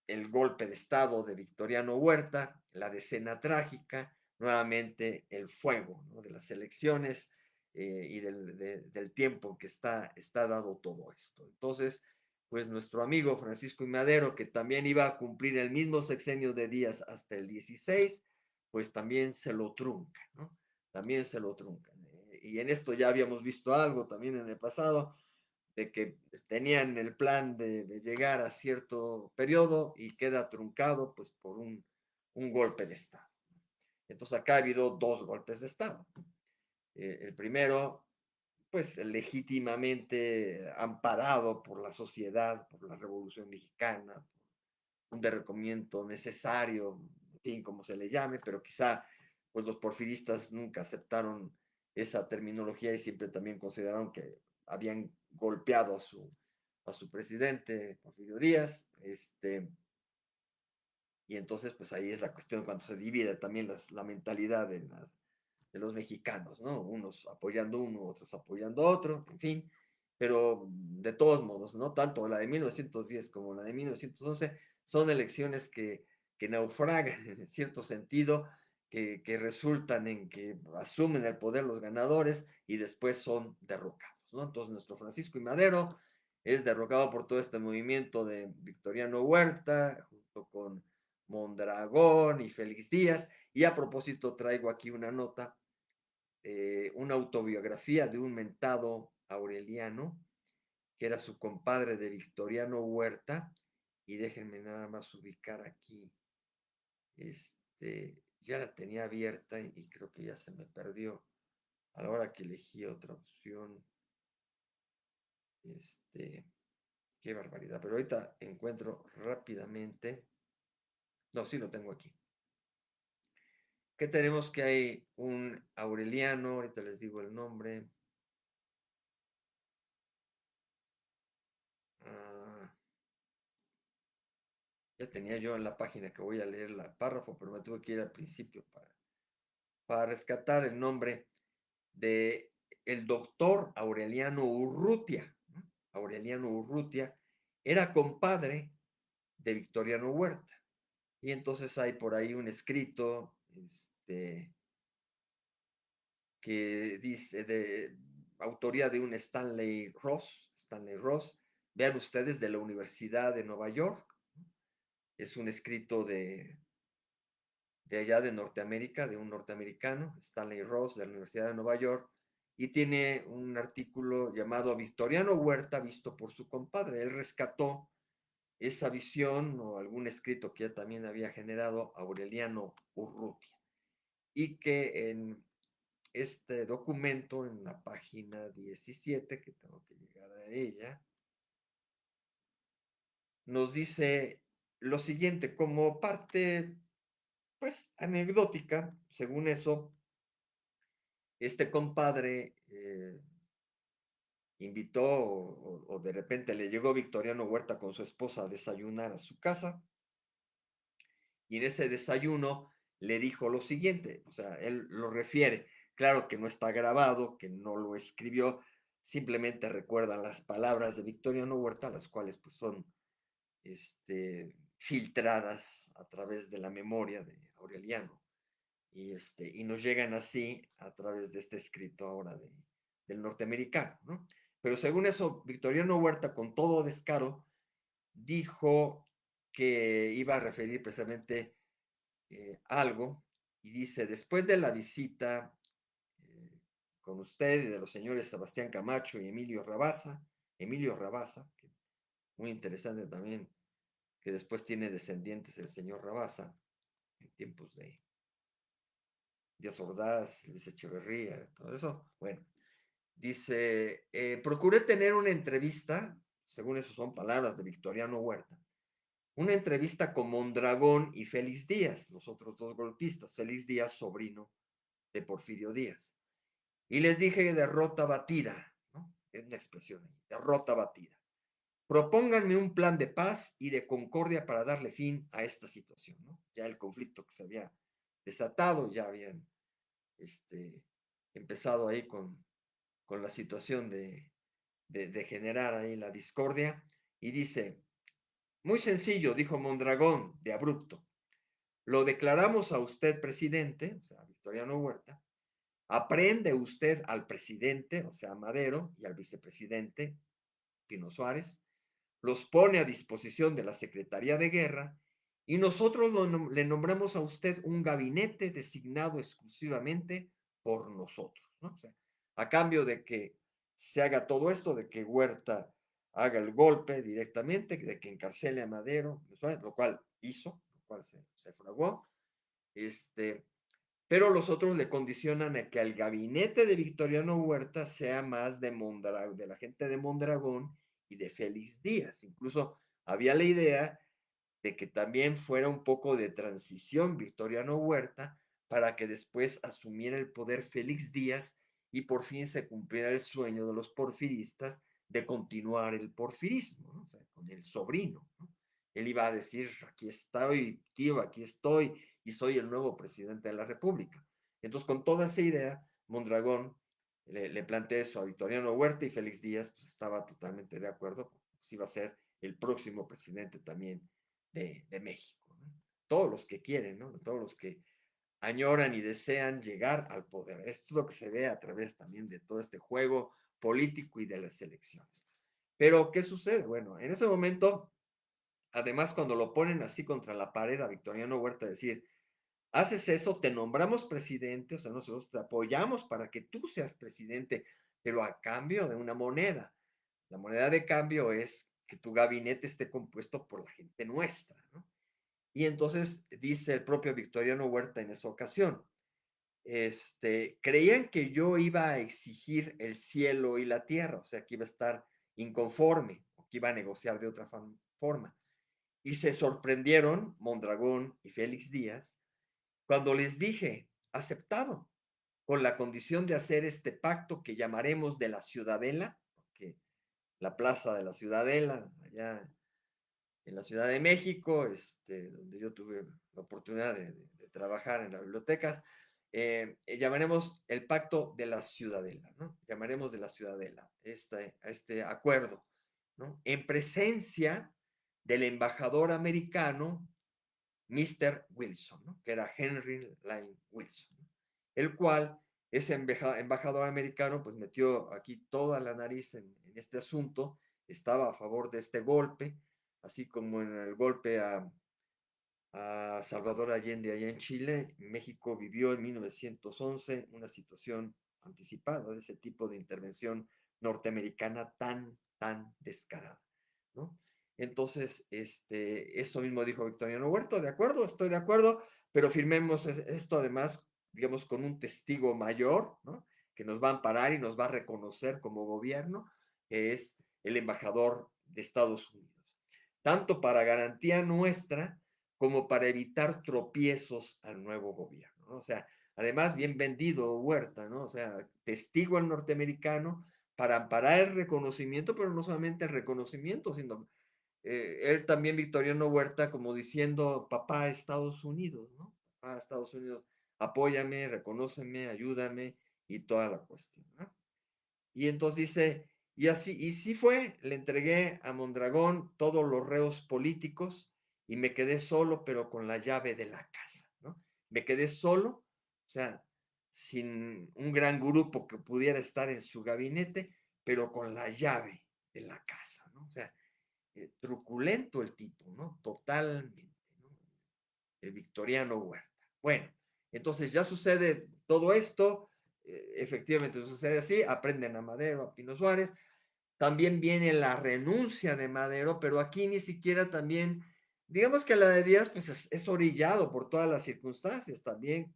el golpe de Estado de Victoriano Huerta, la decena trágica, nuevamente el fuego, ¿no?, de las elecciones y del tiempo que está dado todo esto. Entonces, pues nuestro amigo Francisco I. Madero, que también iba a cumplir el mismo sexenio de días hasta el 16, pues también se lo trunca, ¿no? También se lo truncan. Y en esto ya habíamos visto algo también en el pasado, de que tenían el plan de llegar a cierto periodo y queda truncado pues por un golpe de Estado. Entonces acá ha habido dos golpes de Estado. El primero, pues legítimamente amparado por la sociedad, por la Revolución Mexicana, un derrocamiento necesario, en fin, como se le llame, pero quizá pues los porfiristas nunca aceptaron esa terminología y siempre también consideraron que habían golpeado a su presidente, Porfirio Díaz, y entonces pues ahí es la cuestión cuando se divide también la mentalidad de los mexicanos, ¿no? Unos apoyando uno, otros apoyando otro, en fin, pero de todos modos, ¿no? Tanto la de 1910 como la de 1911 son elecciones que naufragan en cierto sentido, que resultan en que asumen el poder los ganadores y después son derrocados, ¿no? Entonces nuestro Francisco y Madero es derrocado por todo este movimiento de Victoriano Huerta, junto con Mondragón y Félix Díaz, y a propósito traigo aquí una nota, una autobiografía de un mentado Aureliano, que era su compadre de Victoriano Huerta, y déjenme nada más ubicar aquí, ya la tenía abierta y creo que ya se me perdió a la hora que elegí otra opción, este, qué barbaridad, pero ahorita encuentro rápidamente, no, sí lo tengo aquí. ¿Qué tenemos? Que hay un Aureliano, ahorita les digo el nombre. Ah, ya tenía yo en la página que voy a leer el párrafo, pero me tuve que ir al principio para rescatar el nombre de el doctor Aureliano Urrutia, ¿no? Aureliano Urrutia era compadre de Victoriano Huerta. Y entonces hay por ahí un escrito, que dice de autoría de un Stanley Ross, vean ustedes, de la Universidad de Nueva York, es un escrito de allá de Norteamérica, de un norteamericano, Stanley Ross, de la Universidad de Nueva York, y tiene un artículo llamado Victoriano Huerta visto por su compadre. Él rescató esa visión o algún escrito que ya también había generado Aureliano Urrutia, y que en este documento, en la página 17, que tengo que llegar a ella, nos dice lo siguiente, como parte, pues, anecdótica, según eso, este compadre invitó o de repente le llegó Victoriano Huerta con su esposa a desayunar a su casa, y en ese desayuno le dijo lo siguiente, o sea, él lo refiere, claro que no está grabado, que no lo escribió, simplemente recuerda las palabras de Victoriano Huerta, las cuales pues son filtradas a través de la memoria de Aureliano, y nos llegan así a través de este escrito ahora del norteamericano, ¿no? Pero según eso, Victoriano Huerta, con todo descaro, dijo que iba a referir precisamente algo y dice, después de la visita eh, con usted y de los señores Sebastián Camacho y Emilio Rabasa, que muy interesante también, que después tiene descendientes el señor Rabasa, en tiempos de Díaz Ordaz, Luis Echeverría, todo eso. Bueno, dice, procuré tener una entrevista, según eso son palabras de Victoriano Huerta, una entrevista con Mondragón y Félix Díaz, los otros dos golpistas, Félix Díaz, sobrino de Porfirio Díaz. Y les dije derrota batida, ¿no? Es una expresión ahí, derrota batida. Propónganme un plan de paz y de concordia para darle fin a esta situación, ¿no? Ya el conflicto que se había desatado, ya habían este, empezado ahí con la situación de generar ahí la discordia. Y dice, muy sencillo, dijo Mondragón, de abrupto. Lo declaramos a usted presidente, o sea, Victoriano Huerta. Aprende usted al presidente, o sea, Madero, y al vicepresidente, Pino Suárez. Los pone a disposición de la Secretaría de Guerra y nosotros le nombramos a usted un gabinete designado exclusivamente por nosotros, ¿no? O sea, a cambio de que se haga todo esto, de que Huerta haga el golpe directamente, de que encarcele a Madero, lo cual hizo, lo cual se fraguó, este, pero los otros le condicionan a que el gabinete de Victoriano Huerta sea más de la gente de Mondragón y de Félix Díaz. Incluso había la idea de que también fuera un poco de transición Victoriano Huerta para que después asumiera el poder Félix Díaz y por fin se cumpliera el sueño de los porfiristas de continuar el porfirismo, ¿no? O sea, con el sobrino, ¿no? Él iba a decir, aquí estoy, tío, aquí estoy, y soy el nuevo presidente de la República. Entonces, con toda esa idea, Mondragón le plantea eso a Victoriano Huerta y Félix Díaz pues, estaba totalmente de acuerdo, pues iba a ser el próximo presidente también de México, ¿no? Todos los que quieren, ¿no? Todos los que añoran y desean llegar al poder. Esto es lo que se ve a través también de todo este juego político y de las elecciones. Pero, ¿qué sucede? Bueno, en ese momento, además, cuando lo ponen así contra la pared a Victoriano Huerta, decir, haces eso, te nombramos presidente, o sea, nosotros te apoyamos para que tú seas presidente, pero a cambio de una moneda. La moneda de cambio es que tu gabinete esté compuesto por la gente nuestra, ¿no? Y entonces dice el propio Victoriano Huerta en esa ocasión, creían que yo iba a exigir el cielo y la tierra, o sea, que iba a estar inconforme, o que iba a negociar de otra forma. Y se sorprendieron Mondragón y Félix Díaz cuando les dije, aceptado, con la condición de hacer este pacto que llamaremos de la Ciudadela, porque la plaza de la Ciudadela, allá en la Ciudad de México, donde yo tuve la oportunidad de trabajar en las bibliotecas, llamaremos el Pacto de la Ciudadela, ¿no? Llamaremos de la Ciudadela a este acuerdo, ¿no? En presencia del embajador americano, Mr. Wilson, ¿no? Que era Henry Lane Wilson, ¿no? El cual, ese embajador americano, pues metió aquí toda la nariz en este asunto, estaba a favor de este golpe, así como en el golpe a Salvador Allende allá en Chile. México vivió en 1911 una situación anticipada de ese tipo de intervención norteamericana tan descarada, ¿no? Entonces, eso mismo dijo Victoriano Huerta, de acuerdo, estoy de acuerdo, pero firmemos esto además, digamos, con un testigo mayor, ¿no? Que nos va a amparar y nos va a reconocer como gobierno, que es el embajador de Estados Unidos. Tanto para garantía nuestra como para evitar tropiezos al nuevo gobierno, ¿no? O sea, además, bien vendido Huerta, ¿no? O sea, testigo al norteamericano para amparar el reconocimiento, pero no solamente el reconocimiento, sino él también, Victoriano Huerta, como diciendo, papá, Estados Unidos, ¿no? Papá, Estados Unidos, apóyame, reconóceme, ayúdame y toda la cuestión, ¿no? Y entonces dice, y así, y sí fue, le entregué a Mondragón todos los reos políticos y me quedé solo, pero con la llave de la casa, ¿no? Me quedé solo, o sea, sin un gran grupo que pudiera estar en su gabinete, pero con la llave de la casa, ¿no? O sea, truculento el tipo, ¿no? Totalmente, ¿no? El Victoriano Huerta. Bueno, entonces ya sucede todo esto, efectivamente sucede así, aprenden a Madero, a Pino Suárez, también viene la renuncia de Madero, pero aquí ni siquiera también, digamos que la de Díaz pues es orillado por todas las circunstancias, también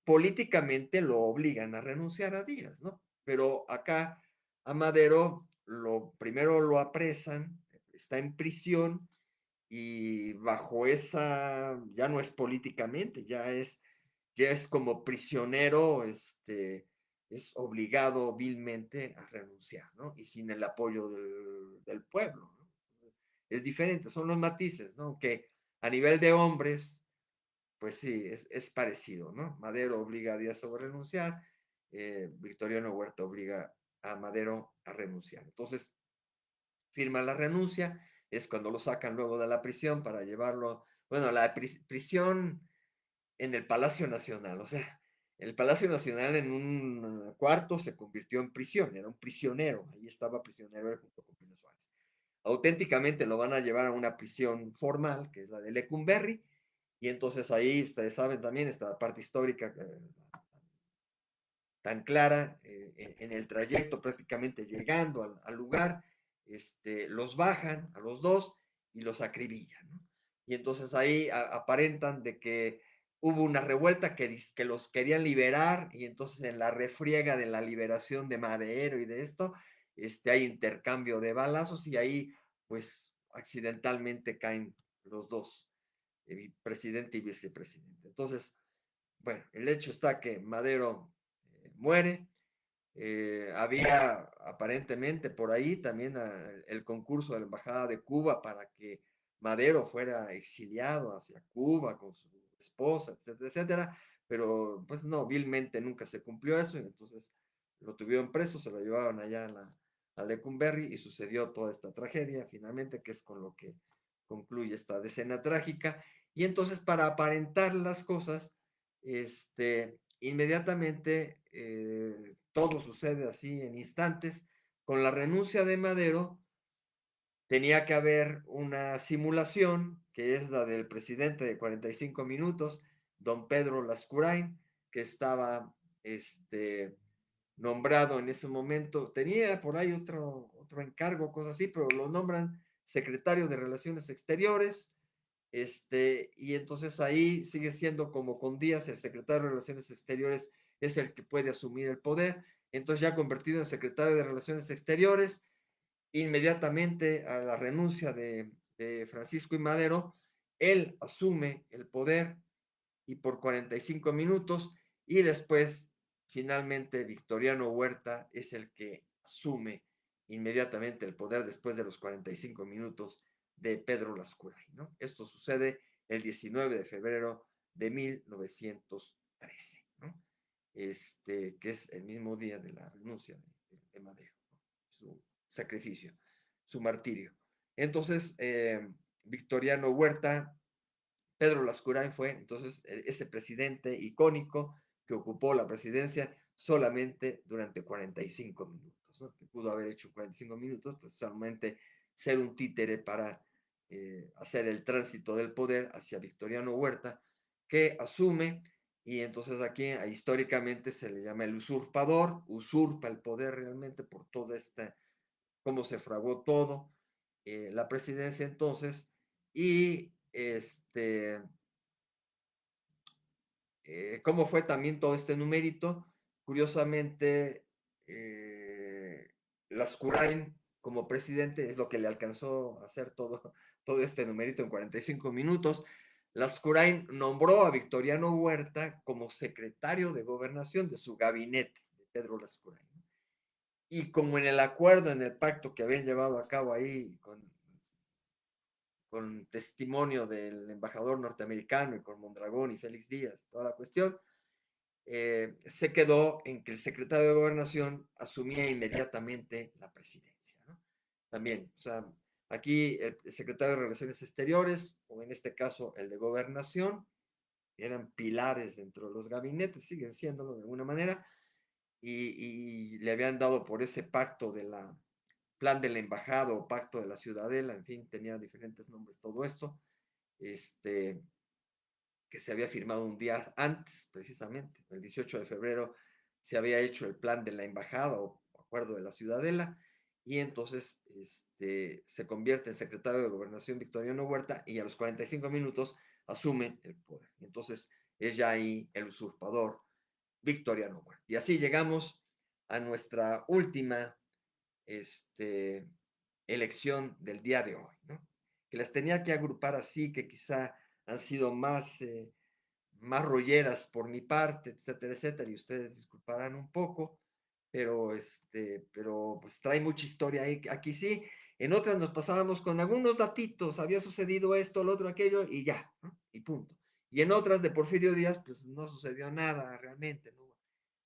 políticamente lo obligan a renunciar a Díaz, ¿no? Pero acá a Madero primero lo apresan, está en prisión y bajo esa, ya no es políticamente, ya es como prisionero, es obligado vilmente a renunciar, ¿no? Y sin el apoyo del pueblo, ¿no? Es diferente, son los matices, ¿no? Que a nivel de hombres, pues sí, es parecido, ¿no? Madero obliga a Díaz a renunciar, Victoriano Huerta obliga a Madero a renunciar. Entonces, firma la renuncia, es cuando lo sacan luego de la prisión para llevarlo, bueno, la prisión en el Palacio Nacional, o sea, el Palacio Nacional en un cuarto se convirtió en prisión, era un prisionero, ahí estaba prisionero él junto con Pino Suárez. Auténticamente lo van a llevar a una prisión formal, que es la de Lecumberri, y entonces ahí, ustedes saben también, esta parte histórica tan clara, en el trayecto prácticamente llegando al lugar, los bajan a los dos y los acribillan, ¿no? Y entonces ahí aparentan de que hubo una revuelta que los querían liberar y entonces en la refriega de la liberación de Madero y de esto, hay intercambio de balazos y ahí pues accidentalmente caen los dos, presidente y vicepresidente. Entonces, bueno, el hecho está que Madero muere. Había aparentemente por ahí también el concurso de la Embajada de Cuba para que Madero fuera exiliado hacia Cuba con su esposa, etcétera, etcétera, pero pues no, vilmente nunca se cumplió eso, y entonces lo tuvieron preso, se lo llevaron allá a Lecumberri y sucedió toda esta tragedia finalmente, que es con lo que concluye esta decena trágica. Y entonces para aparentar las cosas, inmediatamente todo sucede así en instantes. Con la renuncia de Madero, tenía que haber una simulación, que es la del presidente de 45 minutos, don Pedro Lascurain, que estaba nombrado en ese momento. Tenía por ahí otro encargo, cosas así, pero lo nombran secretario de Relaciones Exteriores. Y entonces ahí sigue siendo como con Díaz, el secretario de Relaciones Exteriores es el que puede asumir el poder. Entonces ya convertido en secretario de Relaciones Exteriores, inmediatamente a la renuncia de Francisco I. Madero, él asume el poder y por 45 minutos y después finalmente Victoriano Huerta es el que asume inmediatamente el poder después de los 45 minutos de Pedro Lascurain, ¿no? Esto sucede el 19 de febrero de 1913, ¿no? Que es el mismo día de la renuncia de Madero, ¿no? Su sacrificio, su martirio. Entonces, Victoriano Huerta, Pedro Lascurain fue entonces ese presidente icónico que ocupó la presidencia solamente durante 45 minutos, ¿no? Que pudo haber hecho 45 minutos, pues solamente ser un títere para hacer el tránsito del poder hacia Victoriano Huerta, que asume, y entonces aquí históricamente se le llama el usurpador, usurpa el poder realmente por toda esta, cómo se fraguó todo, la presidencia entonces, y cómo fue también todo este numerito. Curiosamente, Lascurain como presidente es lo que le alcanzó a hacer todo este numerito en 45 minutos. Lascurain nombró a Victoriano Huerta como secretario de gobernación de su gabinete, de Pedro Lascurain. Y como en el acuerdo, en el pacto que habían llevado a cabo ahí con testimonio del embajador norteamericano y con Mondragón y Félix Díaz, toda la cuestión, se quedó en que el secretario de Gobernación asumía inmediatamente la presidencia, ¿no? También, o sea, aquí el secretario de Relaciones Exteriores, o en este caso el de Gobernación, eran pilares dentro de los gabinetes, siguen siéndolo de alguna manera, y le habían dado por ese pacto de la plan de la embajada o pacto de la ciudadela, en fin, tenía diferentes nombres todo esto, este, que se había firmado un día antes, precisamente, el 18 de febrero se había hecho el plan de la embajada o acuerdo de la ciudadela, y entonces se convierte en secretario de Gobernación Victoriano Huerta y a los 45 minutos asume el poder. Entonces es ya ahí el usurpador Victoriano Huerta. Y así llegamos a nuestra última este, elección del día de hoy, ¿no? Que las tenía que agrupar así, que quizá han sido más rolleras por mi parte, etcétera, etcétera, y ustedes disculparán un poco, pero pues trae mucha historia ahí. Aquí sí, en otras nos pasábamos con algunos datitos, había sucedido esto, lo otro, aquello, y ya, ¿no? Y punto. Y en otras de Porfirio Díaz, pues no sucedió nada realmente, ¿no?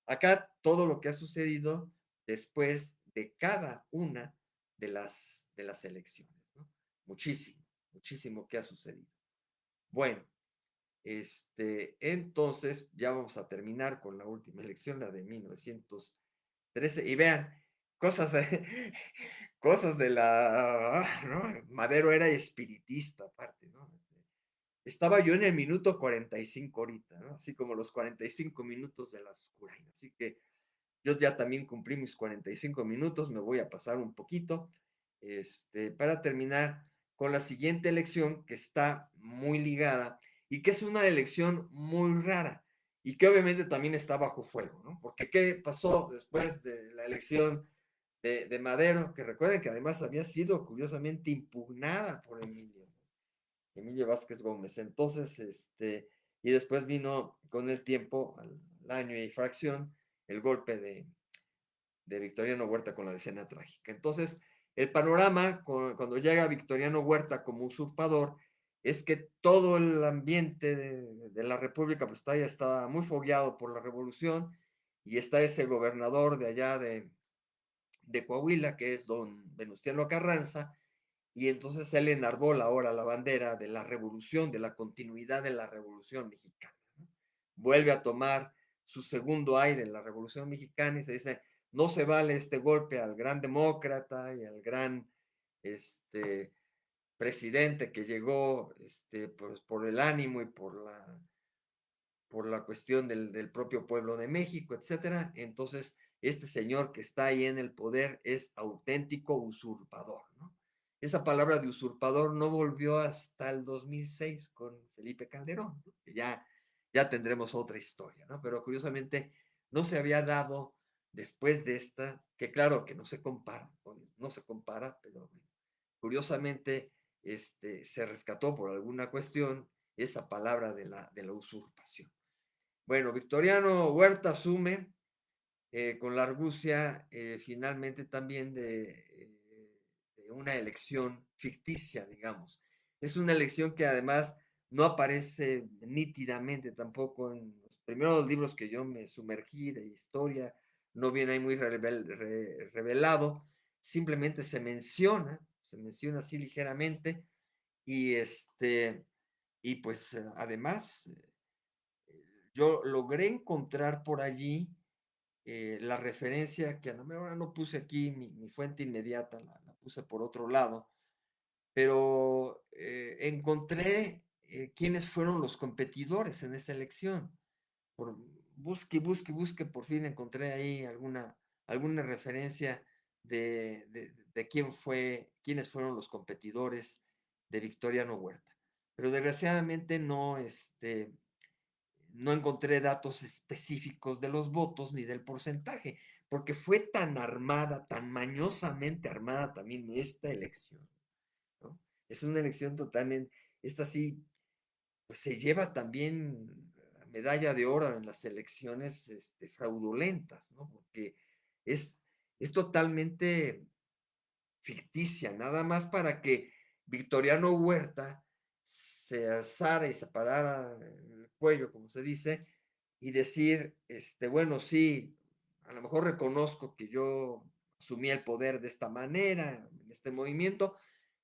Acá todo lo que ha sucedido después de cada una de las elecciones, ¿no? Muchísimo, muchísimo que ha sucedido. Bueno, entonces ya vamos a terminar con la última elección, la de 1913. Y vean, cosas, cosas de ¿no? Madero era espiritista aparte, ¿no? Estaba yo en el minuto 45 ahorita, ¿no? Así como los 45 minutos de la oscura. Así que yo ya también cumplí mis 45 minutos, me voy a pasar un poquito, para terminar con la siguiente elección que está muy ligada y que es una elección muy rara y que obviamente también está bajo fuego, ¿no? Porque ¿qué pasó después de la elección de Madero? Que recuerden que además había sido curiosamente impugnada por Emilio Vázquez Gómez. Entonces, y después vino con el tiempo, al año y fracción, el golpe de Victoriano Huerta con la decena trágica. Entonces, el panorama cuando llega Victoriano Huerta como usurpador es que todo el ambiente de la República pues ya estaba muy fogueado por la revolución y está ese gobernador de allá de Coahuila, que es don Venustiano Carranza, y entonces él enarbola ahora la bandera de la revolución, de la continuidad de la revolución mexicana, ¿no? Vuelve a tomar su segundo aire en la revolución mexicana y se dice, no se vale este golpe al gran demócrata y al gran este, presidente que llegó pues, por el ánimo y por la cuestión del propio pueblo de México, etcétera. Entonces, este señor que está ahí en el poder es auténtico usurpador, ¿no? Esa palabra de usurpador no volvió hasta el 2006 con Felipe Calderón, ¿no? Que ya tendremos otra historia, ¿no? Pero curiosamente no se había dado después de esta, que claro que no se compara, no se compara, pero curiosamente se rescató por alguna cuestión esa palabra de la usurpación. Bueno, Victoriano Huerta asume con la argucia finalmente también de una elección ficticia, digamos. Es una elección que además no aparece nítidamente tampoco en los primeros libros que yo me sumergí de historia, no viene ahí muy revelado, simplemente se menciona así ligeramente y y pues además yo logré encontrar por allí la referencia que a lo mejor no puse aquí, mi fuente inmediata, la puse por otro lado, pero encontré quiénes fueron los competidores en esa elección. Por, busque, por fin encontré ahí alguna referencia de quiénes fueron los competidores de Victoriano Huerta. Pero desgraciadamente no encontré datos específicos de los votos ni del porcentaje, porque fue tan armada, tan mañosamente armada también esta elección, ¿no? Es una elección totalmente, esta sí, pues se lleva también medalla de oro en las elecciones fraudulentas, ¿no? Porque es, es totalmente ficticia, nada más para que Victoriano Huerta se alzara y se parara el cuello, como se dice, y decir, bueno, sí, a lo mejor reconozco que yo asumí el poder de esta manera, en este movimiento,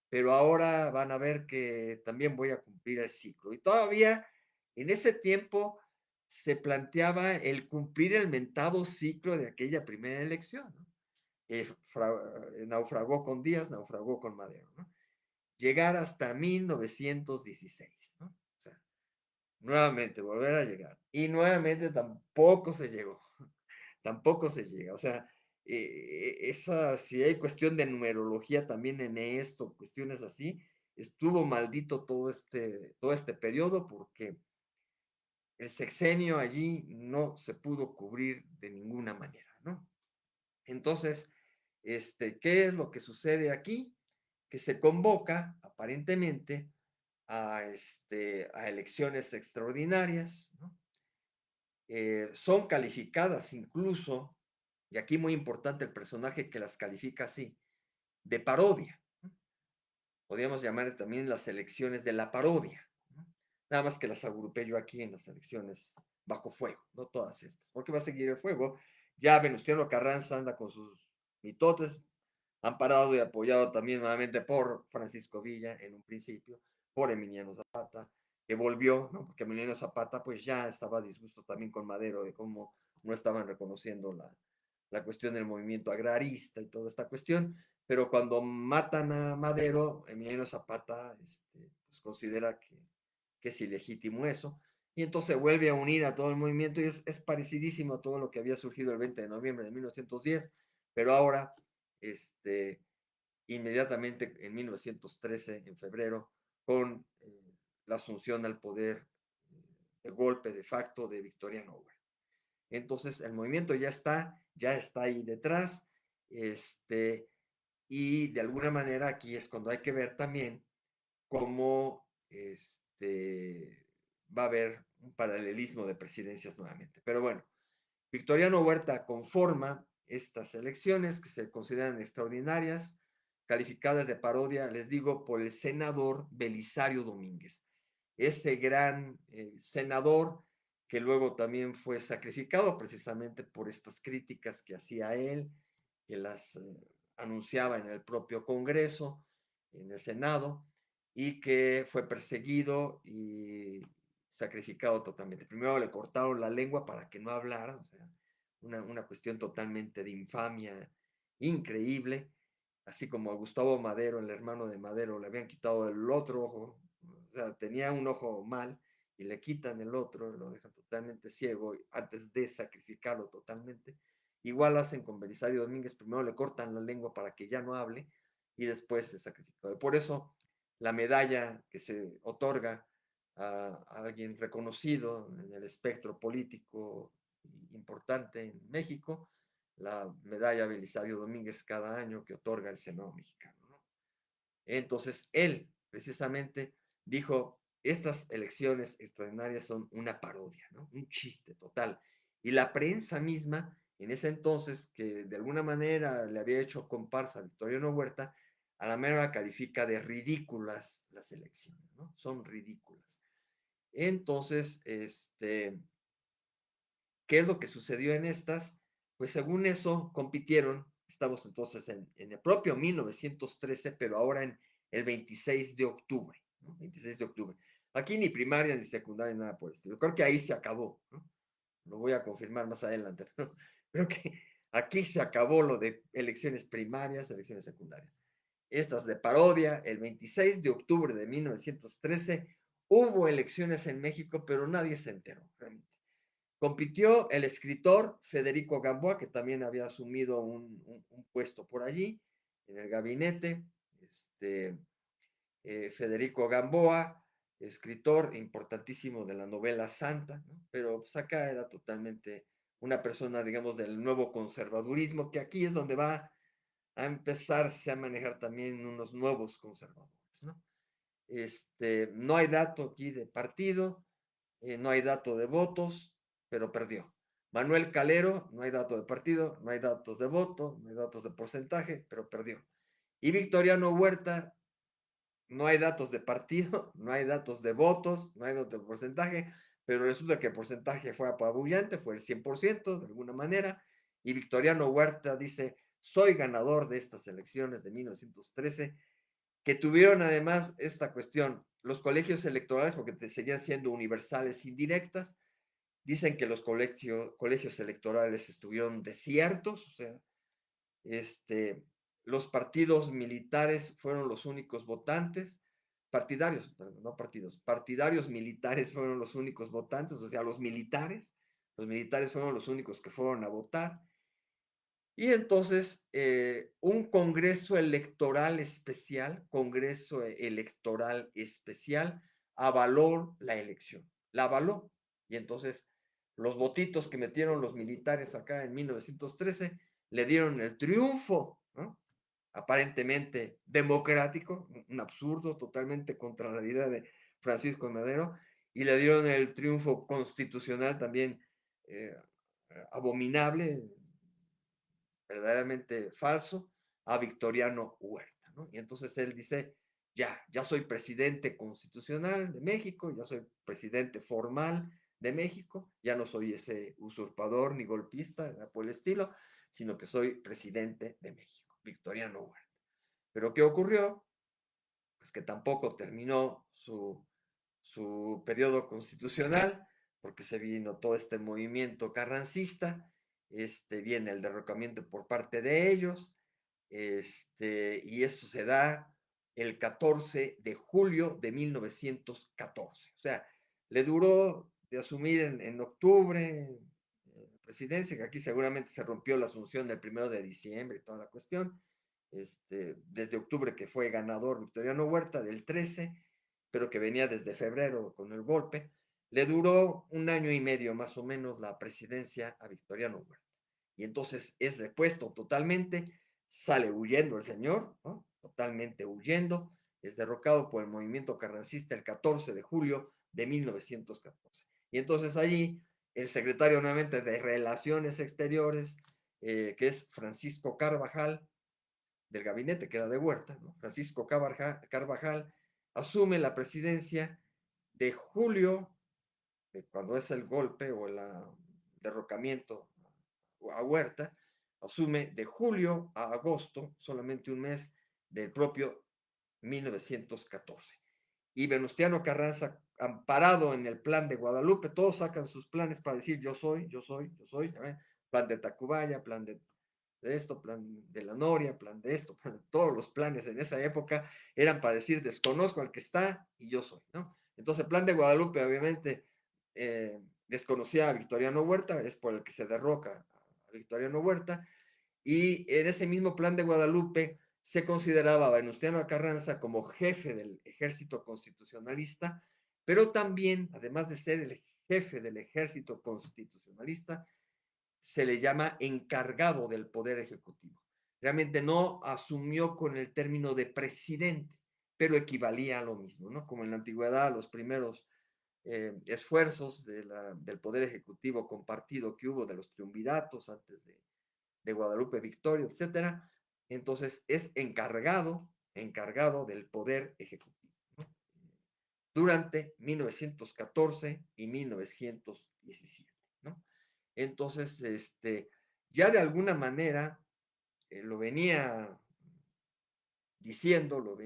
pero ahora van a ver que también voy a cumplir el ciclo. Y todavía En ese tiempo se planteaba el cumplir el mentado ciclo de aquella primera elección, ¿no? Naufragó con Díaz, naufragó con Madero, ¿no? Llegar hasta 1916, ¿no? O sea, nuevamente volver a llegar. Y nuevamente tampoco se llegó, tampoco se llega. O sea, esa, si hay cuestión de numerología también en esto, cuestiones así, estuvo maldito todo este periodo porque el sexenio allí no se pudo cubrir de ninguna manera, ¿no? Entonces, ¿qué es lo que sucede aquí? Que se convoca, aparentemente, a elecciones extraordinarias, ¿no? Son calificadas incluso, y aquí muy importante el personaje que las califica así, de parodia, ¿no? Podríamos llamar también las elecciones de la parodia, ¿no? Nada más que las agrupé yo aquí en las elecciones bajo fuego, no todas estas, porque va a seguir el fuego. Ya Venustiano Carranza anda con sus mitotes, amparado y apoyado también nuevamente por Francisco Villa en un principio, por Emiliano Zapata, que volvió, ¿no? Porque Emiliano Zapata pues ya estaba a disgusto también con Madero de cómo no estaban reconociendo la cuestión del movimiento agrarista y toda esta cuestión, pero cuando matan a Madero, Emiliano Zapata pues considera que es ilegítimo eso, y entonces vuelve a unir a todo el movimiento y es parecidísimo a todo lo que había surgido el 20 de noviembre de 1910, pero ahora, este, inmediatamente en 1913, en febrero, con la asunción al poder de golpe de facto de Victoriano Huerta. Entonces el movimiento ya está ahí detrás, y de alguna manera aquí es cuando hay que ver también cómo va a haber un paralelismo de presidencias nuevamente. Pero bueno, Victoriano Huerta conforma estas elecciones que se consideran extraordinarias, calificadas de parodia, les digo, por el senador Belisario Domínguez, ese gran senador que luego también fue sacrificado precisamente por estas críticas que hacía él, que las anunciaba en el propio Congreso, en el Senado, y que fue perseguido y sacrificado totalmente. Primero le cortaron la lengua para que no hablara, o sea, una cuestión totalmente de infamia increíble, así como a Gustavo Madero, el hermano de Madero, le habían quitado el otro ojo, o sea, tenía un ojo mal y le quitan el otro, lo dejan totalmente ciego antes de sacrificarlo totalmente. Igual hacen con Belisario Domínguez, primero le cortan la lengua para que ya no hable y después se sacrifica. Por eso la medalla que se otorga a alguien reconocido en el espectro político importante en México, la medalla Belisario Domínguez cada año que otorga el Senado mexicano, ¿no? Entonces, él precisamente dijo, estas elecciones extraordinarias son una parodia, ¿no? Un chiste total. Y la prensa misma, en ese entonces, que de alguna manera le había hecho comparsa a Victoriano Huerta, a la manera califica de ridículas las elecciones, ¿no? Son ridículas. Entonces, ¿qué es lo que sucedió en estas? Pues según eso compitieron, estamos entonces en el propio 1913, pero ahora en el 26 de octubre, ¿no? 26 de octubre. Aquí ni primaria ni secundaria, nada por el estilo. Creo que ahí se acabó, ¿no? Lo voy a confirmar más adelante, pero creo que aquí se acabó lo de elecciones primarias, elecciones secundarias. Estas de parodia, el 26 de octubre de 1913 hubo elecciones en México, pero nadie se enteró, realmente. Compitió el escritor Federico Gamboa, que también había asumido un puesto por allí, en el gabinete. Federico Gamboa, escritor importantísimo de la novela Santa, ¿no? Pero pues acá era totalmente una persona, digamos, del nuevo conservadurismo, que aquí es donde va a empezarse a manejar también unos nuevos conservadores, ¿no? No hay dato aquí de partido, no hay dato de votos, pero perdió. Manuel Calero, no hay dato de partido, no hay datos de voto, no hay datos de porcentaje, pero perdió. Y Victoriano Huerta, no hay datos de partido, no hay datos de votos, no hay datos de porcentaje, pero resulta que el porcentaje fue apabullante, fue el 100% de alguna manera, y Victoriano Huerta dice, soy ganador de estas elecciones de 1913, que tuvieron además esta cuestión. los colegios electorales, porque seguían siendo universales indirectas, dicen que los colegios electorales estuvieron desiertos, o sea, este, los partidos militares fueron los únicos votantes, partidarios, perdón, no partidos, partidarios militares fueron los únicos votantes, o sea, los militares fueron los únicos que fueron a votar. Y entonces, un Congreso Electoral Especial, avaló la elección, la avaló. Y entonces, los votitos que metieron los militares acá en 1913 le dieron el triunfo, ¿no? Aparentemente democrático, un absurdo totalmente contra la idea de Francisco Madero, y le dieron el triunfo constitucional también eh, abominable, verdaderamente falso, a Victoriano Huerta, ¿no? Y entonces él dice, ya soy presidente constitucional de México, ya soy presidente formal de México, ya no soy ese usurpador ni golpista, nada por el estilo, sino que soy presidente de México, Victoriano Huerta. Pero ¿qué ocurrió? Pues que tampoco terminó su periodo constitucional, porque se vino todo este movimiento carrancista, viene el derrocamiento por parte de ellos, y eso se da el 14 de julio de 1914. O sea, le duró de asumir en octubre la presidencia, que aquí seguramente se rompió la asunción el 1 de diciembre y toda la cuestión, desde octubre que fue ganador Victoriano Huerta del 13, pero que venía desde febrero con el golpe, le duró un año y medio más o menos la presidencia a Victoriano Huerta. Y entonces es depuesto totalmente, sale huyendo el señor, ¿no? Totalmente huyendo, es derrocado por el movimiento carrancista el 14 de julio de 1914. Y entonces allí el secretario nuevamente de Relaciones Exteriores, que es Francisco Carvajal, del gabinete que era de Huerta, ¿no? Francisco Carvajal, asume la presidencia de julio, de cuando es el golpe o el derrocamiento a Huerta, asume de julio a agosto, solamente un mes del propio 1914. Y Venustiano Carranza, amparado en el plan de Guadalupe, todos sacan sus planes para decir yo soy, yo soy, yo soy, ¿eh? Plan de Tacubaya, plan de esto, plan de la Noria, plan de esto, plan de todos los planes en esa época eran para decir desconozco al que está y yo soy, ¿no? Entonces el plan de Guadalupe obviamente desconocía a Victoriano Huerta, es por el que se derroca a Victoriano Huerta, y en ese mismo plan de Guadalupe se consideraba a Venustiano Carranza como jefe del ejército constitucionalista, pero también, además de ser el jefe del ejército constitucionalista, se le llama encargado del poder ejecutivo. Realmente no asumió con el término de presidente, pero equivalía a lo mismo, ¿no? Como en la antigüedad los primeros esfuerzos del poder ejecutivo compartido que hubo de los triunviratos antes de Guadalupe Victoria, etcétera. Entonces es encargado del poder ejecutivo, ¿no? Durante 1914 y 1917, ¿no? Entonces, ya de alguna manera lo venía diciendo,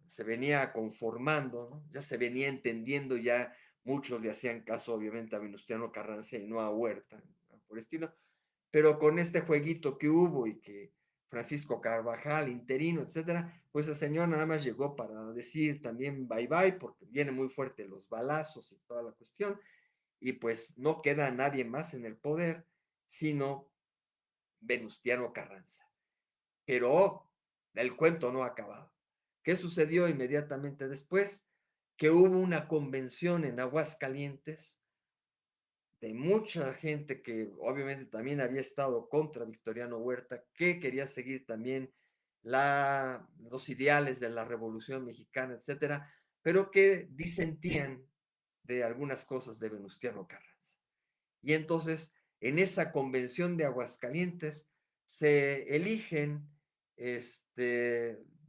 se venía conformando, ¿no? Ya se venía entendiendo, ya muchos le hacían caso obviamente a Venustiano Carranza y no a Huerta, ¿no? Por estilo, pero con este jueguito que hubo y que Francisco Carvajal, interino, etcétera, pues el señor nada más llegó para decir también bye bye, porque viene muy fuerte los balazos y toda la cuestión, y pues no queda nadie más en el poder, sino Venustiano Carranza. Pero el cuento no ha acabado. ¿Qué sucedió inmediatamente después? Que hubo una convención en Aguascalientes de mucha gente que obviamente también había estado contra Victoriano Huerta, que quería seguir también los ideales de la Revolución Mexicana, etcétera, pero que disentían de algunas cosas de Venustiano Carranza. Y entonces, en esa convención de Aguascalientes, se eligen,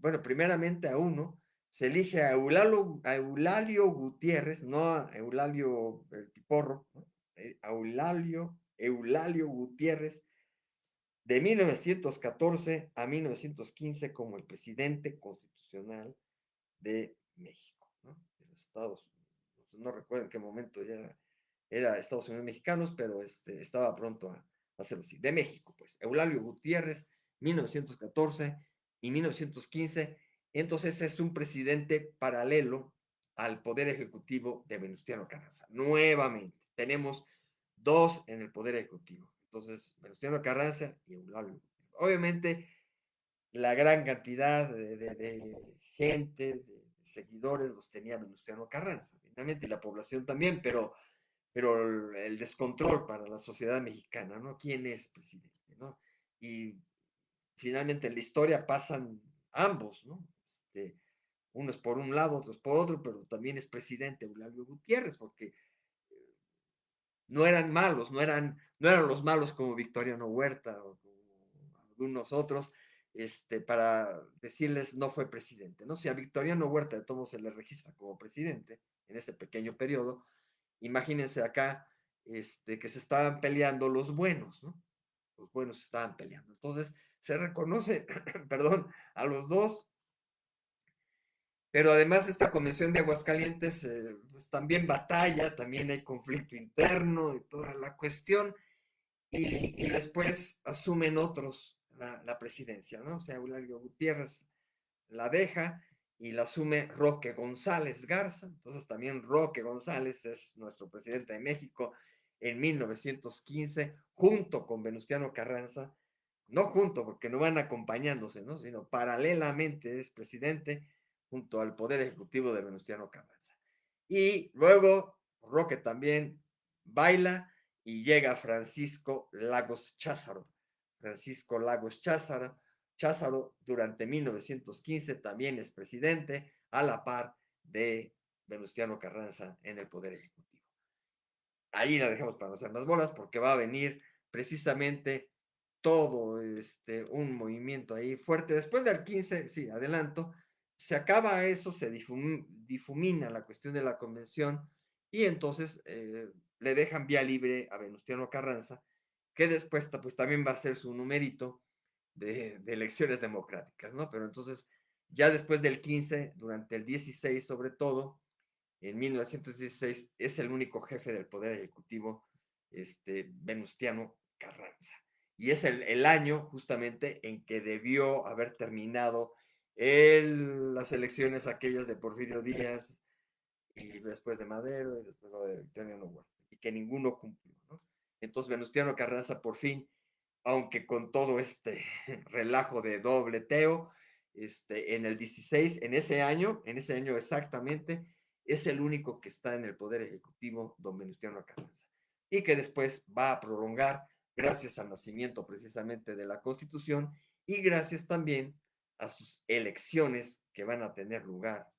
bueno, primeramente a uno, se elige a Eulalio Gutiérrez, no a Eulalio el Piporro, ¿no? Eulalio Gutiérrez, de 1914 a 1915 como el presidente constitucional de México, ¿no? De los Estados Unidos. No recuerdo en qué momento ya era Estados Unidos mexicanos, pero estaba pronto a hacerlo así. De México, pues, Eulalio Gutiérrez, 1914 y 1915. Entonces es un presidente paralelo al Poder Ejecutivo de Venustiano Carranza. Nuevamente, tenemos dos en el Poder Ejecutivo. Entonces, Venustiano Carranza y Eulalio Gutiérrez. Obviamente, la gran cantidad de gente, de seguidores, los tenía Venustiano Carranza, finalmente, y la población también, pero el descontrol para la sociedad mexicana, ¿no? ¿Quién es presidente, no? Y finalmente en la historia pasan ambos, ¿no? Unos por un lado, otros por otro, pero también es presidente Eulalio Gutiérrez, porque no eran malos, no eran los malos como Victoriano Huerta o como algunos otros, para decirles no fue presidente, ¿no? Si a Victoriano Huerta de todos se le registra como presidente en ese pequeño periodo, imagínense acá, que se estaban peleando los buenos, ¿no? Los buenos estaban peleando. Entonces, se reconoce, perdón, a los dos, pero además esta convención de Aguascalientes, pues también batalla, también hay conflicto interno y toda la cuestión, y después asumen otros la presidencia, ¿no? O sea, Eulalio Gutiérrez la deja y la asume Roque González Garza. Entonces también Roque González es nuestro presidente de México en 1915, junto con Venustiano Carranza, no junto porque no van acompañándose, ¿no? Sino paralelamente es presidente junto al Poder Ejecutivo de Venustiano Carranza. Y luego Roque también baila y llega Francisco Lagos Cházaro. Francisco Lagos Cházaro, durante 1915 también es presidente a la par de Venustiano Carranza en el Poder Ejecutivo. Ahí la dejamos para no hacer más bolas porque va a venir precisamente todo un movimiento ahí fuerte. Después del 15, sí, adelanto, se acaba eso, se difumina la cuestión de la convención y entonces le dejan vía libre a Venustiano Carranza, que después pues también va a ser su numerito de elecciones democráticas, ¿no? Pero entonces, ya después del 15, durante el 16 sobre todo, en 1916, es el único jefe del Poder Ejecutivo, Venustiano Carranza. Y es el año justamente en que debió haber terminado las elecciones aquellas de Porfirio Díaz y después de Madero y después de Victoriano Huerta, y que ninguno cumplió, ¿no? Entonces Venustiano Carranza por fin, aunque con todo este relajo de dobleteo, en el 16, en ese año exactamente, es el único que está en el Poder Ejecutivo, don Venustiano Carranza, y que después va a prolongar gracias al nacimiento precisamente de la Constitución y gracias también a sus elecciones que van a tener lugar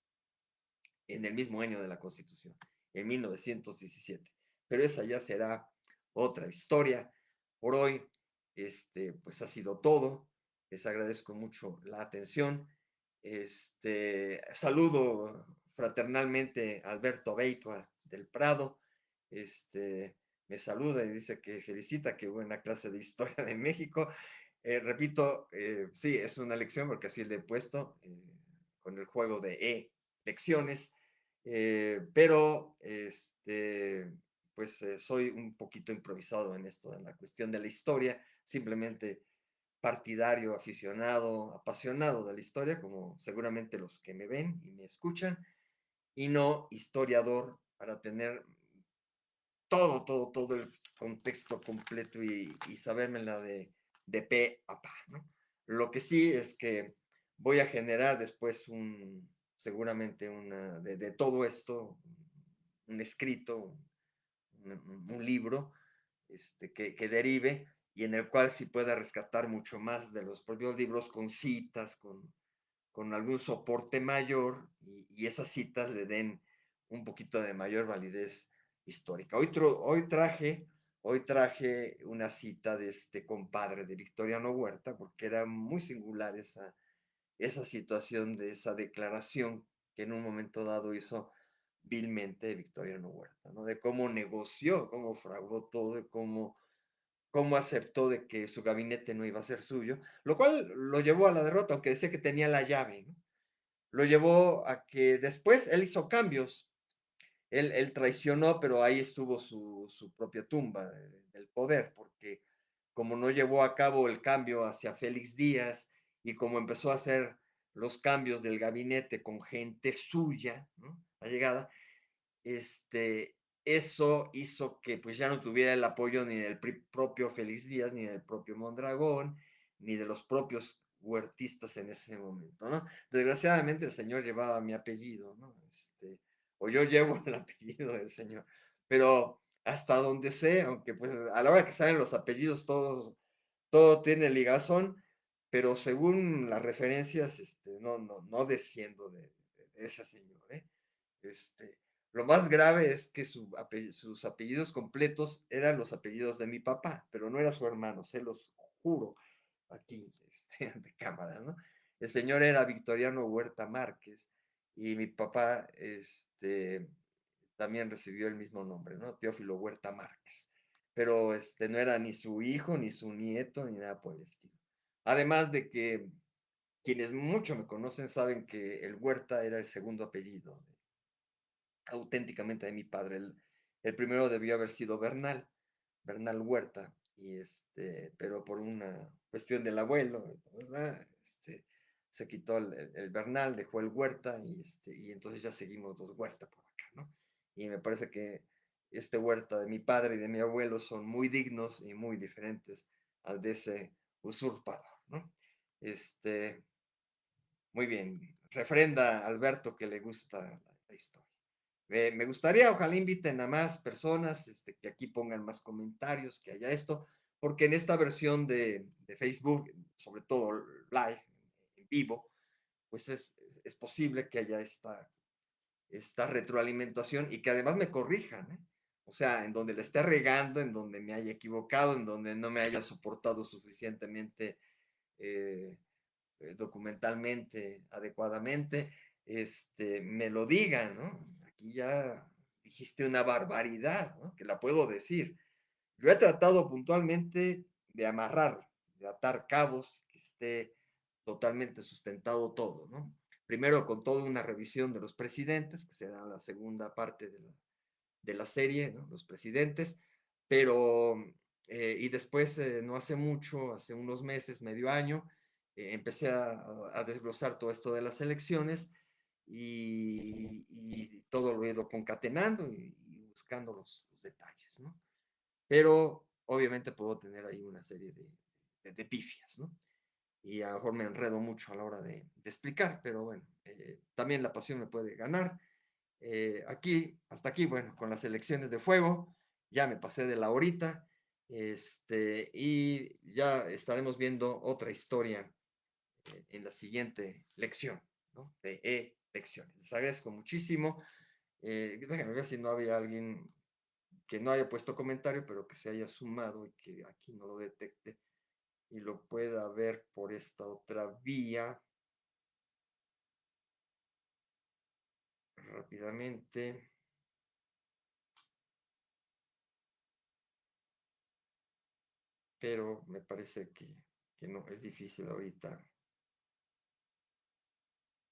en el mismo año de la Constitución, en 1917. Pero esa ya será otra historia. Por hoy, pues ha sido todo. Les agradezco mucho la atención. Saludo fraternalmente a Alberto Beitua del Prado. Me saluda y dice que felicita, que buena clase de historia de México. Repito, sí, es una lección porque así le he puesto con el juego de lecciones, pero pues soy un poquito improvisado en esto, en la cuestión de la historia, simplemente partidario, aficionado, apasionado de la historia, como seguramente los que me ven y me escuchan, y no historiador para tener todo el contexto completo y sabérmela de pe a pa, ¿no? Lo que sí es que voy a generar después seguramente de todo esto, un escrito, un libro, que derive y en el cual sí pueda rescatar mucho más de los propios libros con citas, con algún soporte mayor y esas citas le den un poquito de mayor validez histórica. Hoy traje una cita de este compadre de Victoriano Huerta, porque era muy singular esa situación de esa declaración que en un momento dado hizo vilmente Victoriano Huerta, ¿no? De cómo negoció, cómo fraguó todo, de cómo aceptó de que su gabinete no iba a ser suyo, lo cual lo llevó a la derrota, aunque decía que tenía la llave, ¿no? lo llevó a que después él hizo cambios. Él traicionó, pero ahí estuvo su propia tumba del poder, porque como no llevó a cabo el cambio hacia Félix Díaz y como empezó a hacer los cambios del gabinete con gente suya, ¿no? Allegada, este, eso hizo que pues ya no tuviera el apoyo ni del propio Félix Díaz, ni del propio Mondragón, ni de los propios huertistas en ese momento, ¿no? Desgraciadamente el señor llevaba mi apellido, ¿no? O yo llevo el apellido del señor, pero hasta donde sé, aunque pues a la hora que salen los apellidos todo tiene ligazón, pero según las referencias, no desciendo de ese señor, ¿eh? Este, lo más grave es que sus apellidos completos eran los apellidos de mi papá, pero no era su hermano, se los juro aquí, de cámara, ¿no? El señor era Victoriano Huerta Márquez y mi papá, también recibió el mismo nombre, ¿no? Teófilo Huerta Márquez. Pero no era ni su hijo, ni su nieto, ni nada por el estilo. Además de que quienes mucho me conocen saben que el Huerta era el segundo apellido auténticamente de mi padre. El primero debió haber sido Bernal, Bernal Huerta, pero por una cuestión del abuelo, ¿verdad? Se quitó el Bernal, dejó el Huerta y entonces ya seguimos los Huerta por acá, ¿no? Y me parece que este Huerta de mi padre y de mi abuelo son muy dignos y muy diferentes al de ese usurpador, ¿no? Este, muy bien, refrenda Alberto que le gusta la historia. Me gustaría, ojalá inviten a más personas, que aquí pongan más comentarios, que haya esto, porque en esta versión de Facebook, sobre todo live, en vivo, pues es posible que haya esta retroalimentación y que además me corrijan, ¿eh? O sea, en donde le esté regando, en donde me haya equivocado, en donde no me haya soportado suficientemente eh, documentalmente, adecuadamente, me lo digan, ¿no? Aquí ya dijiste una barbaridad, ¿no? Que la puedo decir. Yo he tratado puntualmente de amarrar, de atar cabos, que esté totalmente sustentado todo, ¿no? Primero con toda una revisión de los presidentes, que será la segunda parte de la serie, ¿no? Los presidentes, pero, y después, no hace mucho, hace unos meses, medio año, empecé a desglosar todo esto de las elecciones y todo lo he ido concatenando y buscando los detalles, ¿no? Pero obviamente puedo tener ahí una serie de pifias, ¿no? Y a lo mejor me enredo mucho a la hora de explicar, pero bueno, también la pasión me puede ganar hasta aquí, bueno, con las elecciones de fuego, ya me pasé de la horita, y ya estaremos viendo otra historia en la siguiente lección, ¿no? De lecciones. Les agradezco muchísimo. Déjenme ver si no había alguien que no haya puesto comentario, pero que se haya sumado y que aquí no lo detecte y lo pueda ver por esta otra vía rápidamente, pero me parece que no, es difícil ahorita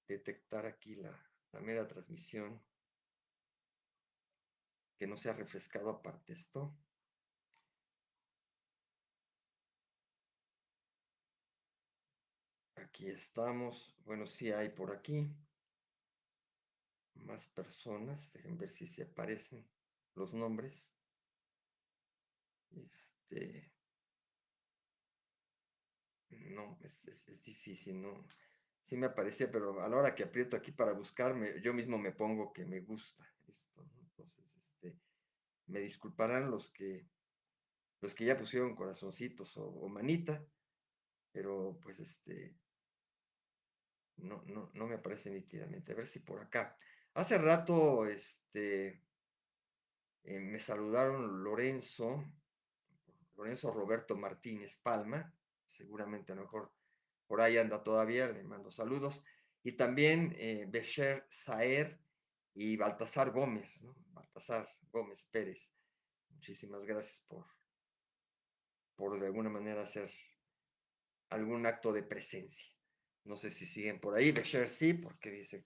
detectar aquí la mera transmisión, que no se ha refrescado aparte esto. Aquí estamos. Bueno, sí hay por aquí más personas. Dejen ver si se aparecen los nombres. Este, no, es difícil, ¿no? Sí me aparecía, pero a la hora que aprieto aquí para buscarme, yo mismo me pongo que me gusta esto, ¿no? Entonces, me disculparán los que ya pusieron corazoncitos o manita, pero pues no me aparece nítidamente. A ver si por acá. Hace rato, me saludaron Lorenzo Roberto Martínez Palma, seguramente a lo mejor por ahí anda todavía, le mando saludos. Y también Becher Saer y Baltasar Gómez, ¿no? Baltasar Gómez Pérez. Muchísimas gracias por de alguna manera hacer algún acto de presencia. No sé si siguen por ahí. Besher sí, porque dice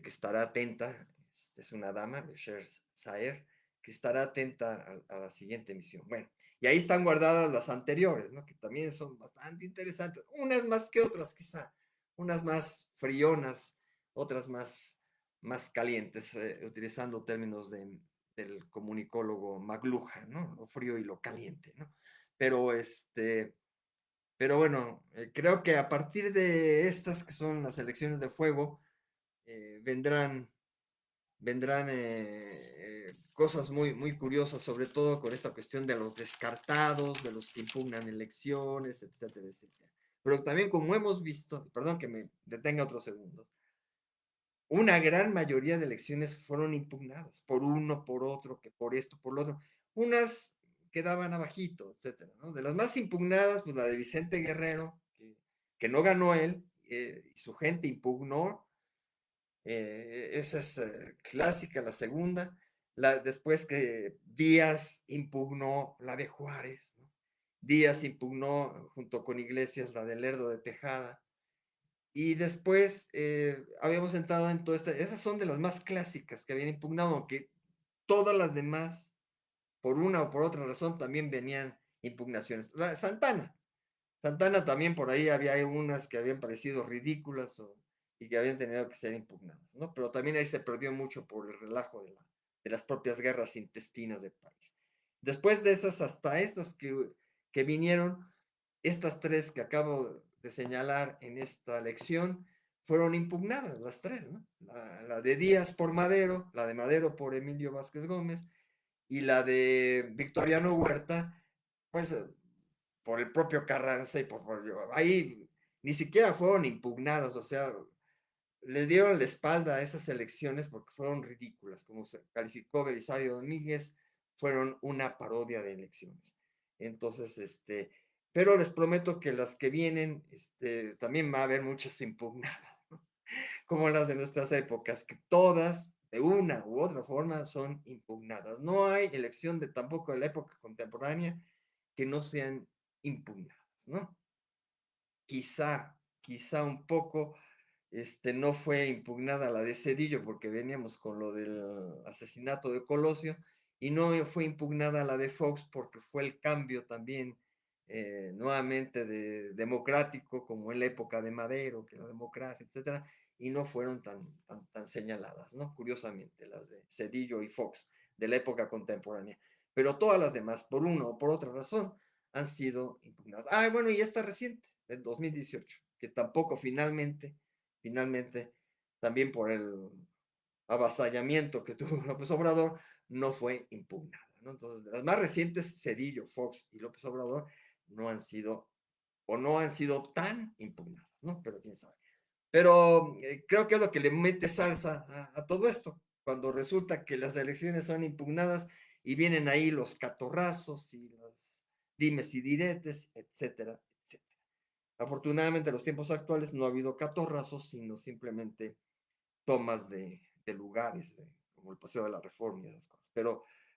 que estará atenta, es una dama, Besher Saer, que estará atenta a la siguiente misión. Bueno, y ahí están guardadas las anteriores, ¿no? Que también son bastante interesantes, unas más que otras quizá, unas más frionas, otras más calientes, utilizando términos del comunicólogo McLuhan, ¿no? Lo frío y lo caliente, ¿no? Pero pero bueno, creo que a partir de estas que son las elecciones de fuego, vendrán, cosas muy curiosas, sobre todo con esta cuestión de los descartados, de los que impugnan elecciones, etcétera, etcétera. Pero también como hemos visto, perdón que me detenga otros segundos, una gran mayoría de elecciones fueron impugnadas por uno, por otro, que por esto, por lo otro. Unas quedaban abajito, etcétera, ¿no? De las más impugnadas, pues la de Vicente Guerrero, que no ganó él, y su gente impugnó. Esa es clásica, la segunda. Después que Díaz impugnó la de Juárez, ¿no? Díaz impugnó junto con Iglesias la de Lerdo de Tejada. Y después habíamos entrado en todo este, esas son de las más clásicas que habían impugnado, aunque todas las demás, por una o por otra razón, también venían impugnaciones. Santana también por ahí había unas que habían parecido ridículas y que habían tenido que ser impugnadas, ¿no? Pero también ahí se perdió mucho por el relajo de las propias guerras intestinas del país. Después de esas, hasta estas que vinieron, estas tres que acabo de señalar en esta lección, fueron impugnadas, las tres, ¿no? La de Díaz por Madero, la de Madero por Emilio Vázquez Gómez y la de Victoriano Huerta, pues por el propio Carranza y ahí ni siquiera fueron impugnadas, o sea, les dieron la espalda a esas elecciones porque fueron ridículas, como se calificó Belisario Domínguez, fueron una parodia de elecciones. Entonces, pero les prometo que las que vienen, también va a haber muchas impugnadas, ¿no? Como las de nuestras épocas, que todas, de una u otra forma, son impugnadas. No hay elección tampoco de la época contemporánea que no sean impugnadas, ¿no? Quizá un poco, no fue impugnada la de Cedillo porque veníamos con lo del asesinato de Colosio y no fue impugnada la de Fox porque fue el cambio también nuevamente democrático como en la época de Madero, que la democracia, etcétera, y no fueron tan señaladas, ¿no? Curiosamente, las de Cedillo y Fox de la época contemporánea. Pero todas las demás, por una o por otra razón, han sido impugnadas. Ah, bueno, y esta reciente, del 2018, que tampoco finalmente, también por el avasallamiento que tuvo López Obrador, no fue impugnada, ¿no? Entonces, de las más recientes, Cedillo, Fox y López Obrador no han sido o no han sido tan impugnadas, ¿no? Pero quién sabe. Pero creo que es lo que le mete salsa a todo esto, cuando resulta que las elecciones son impugnadas y vienen ahí los catorrazos y los dimes y diretes, etcétera, etcétera. Afortunadamente en los tiempos actuales no ha habido catorrazos, sino simplemente tomas de lugares, como el Paseo de la Reforma y esas cosas,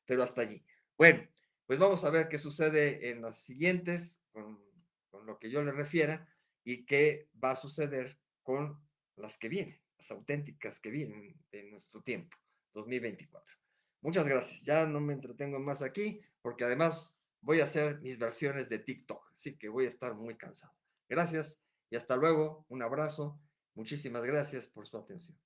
pero hasta allí. Bueno, pues vamos a ver qué sucede en las siguientes con lo que yo le refiera y qué va a suceder con las que vienen, las auténticas que vienen de nuestro tiempo, 2024. Muchas gracias. Ya no me entretengo más aquí porque además voy a hacer mis versiones de TikTok, así que voy a estar muy cansado. Gracias y hasta luego. Un abrazo. Muchísimas gracias por su atención.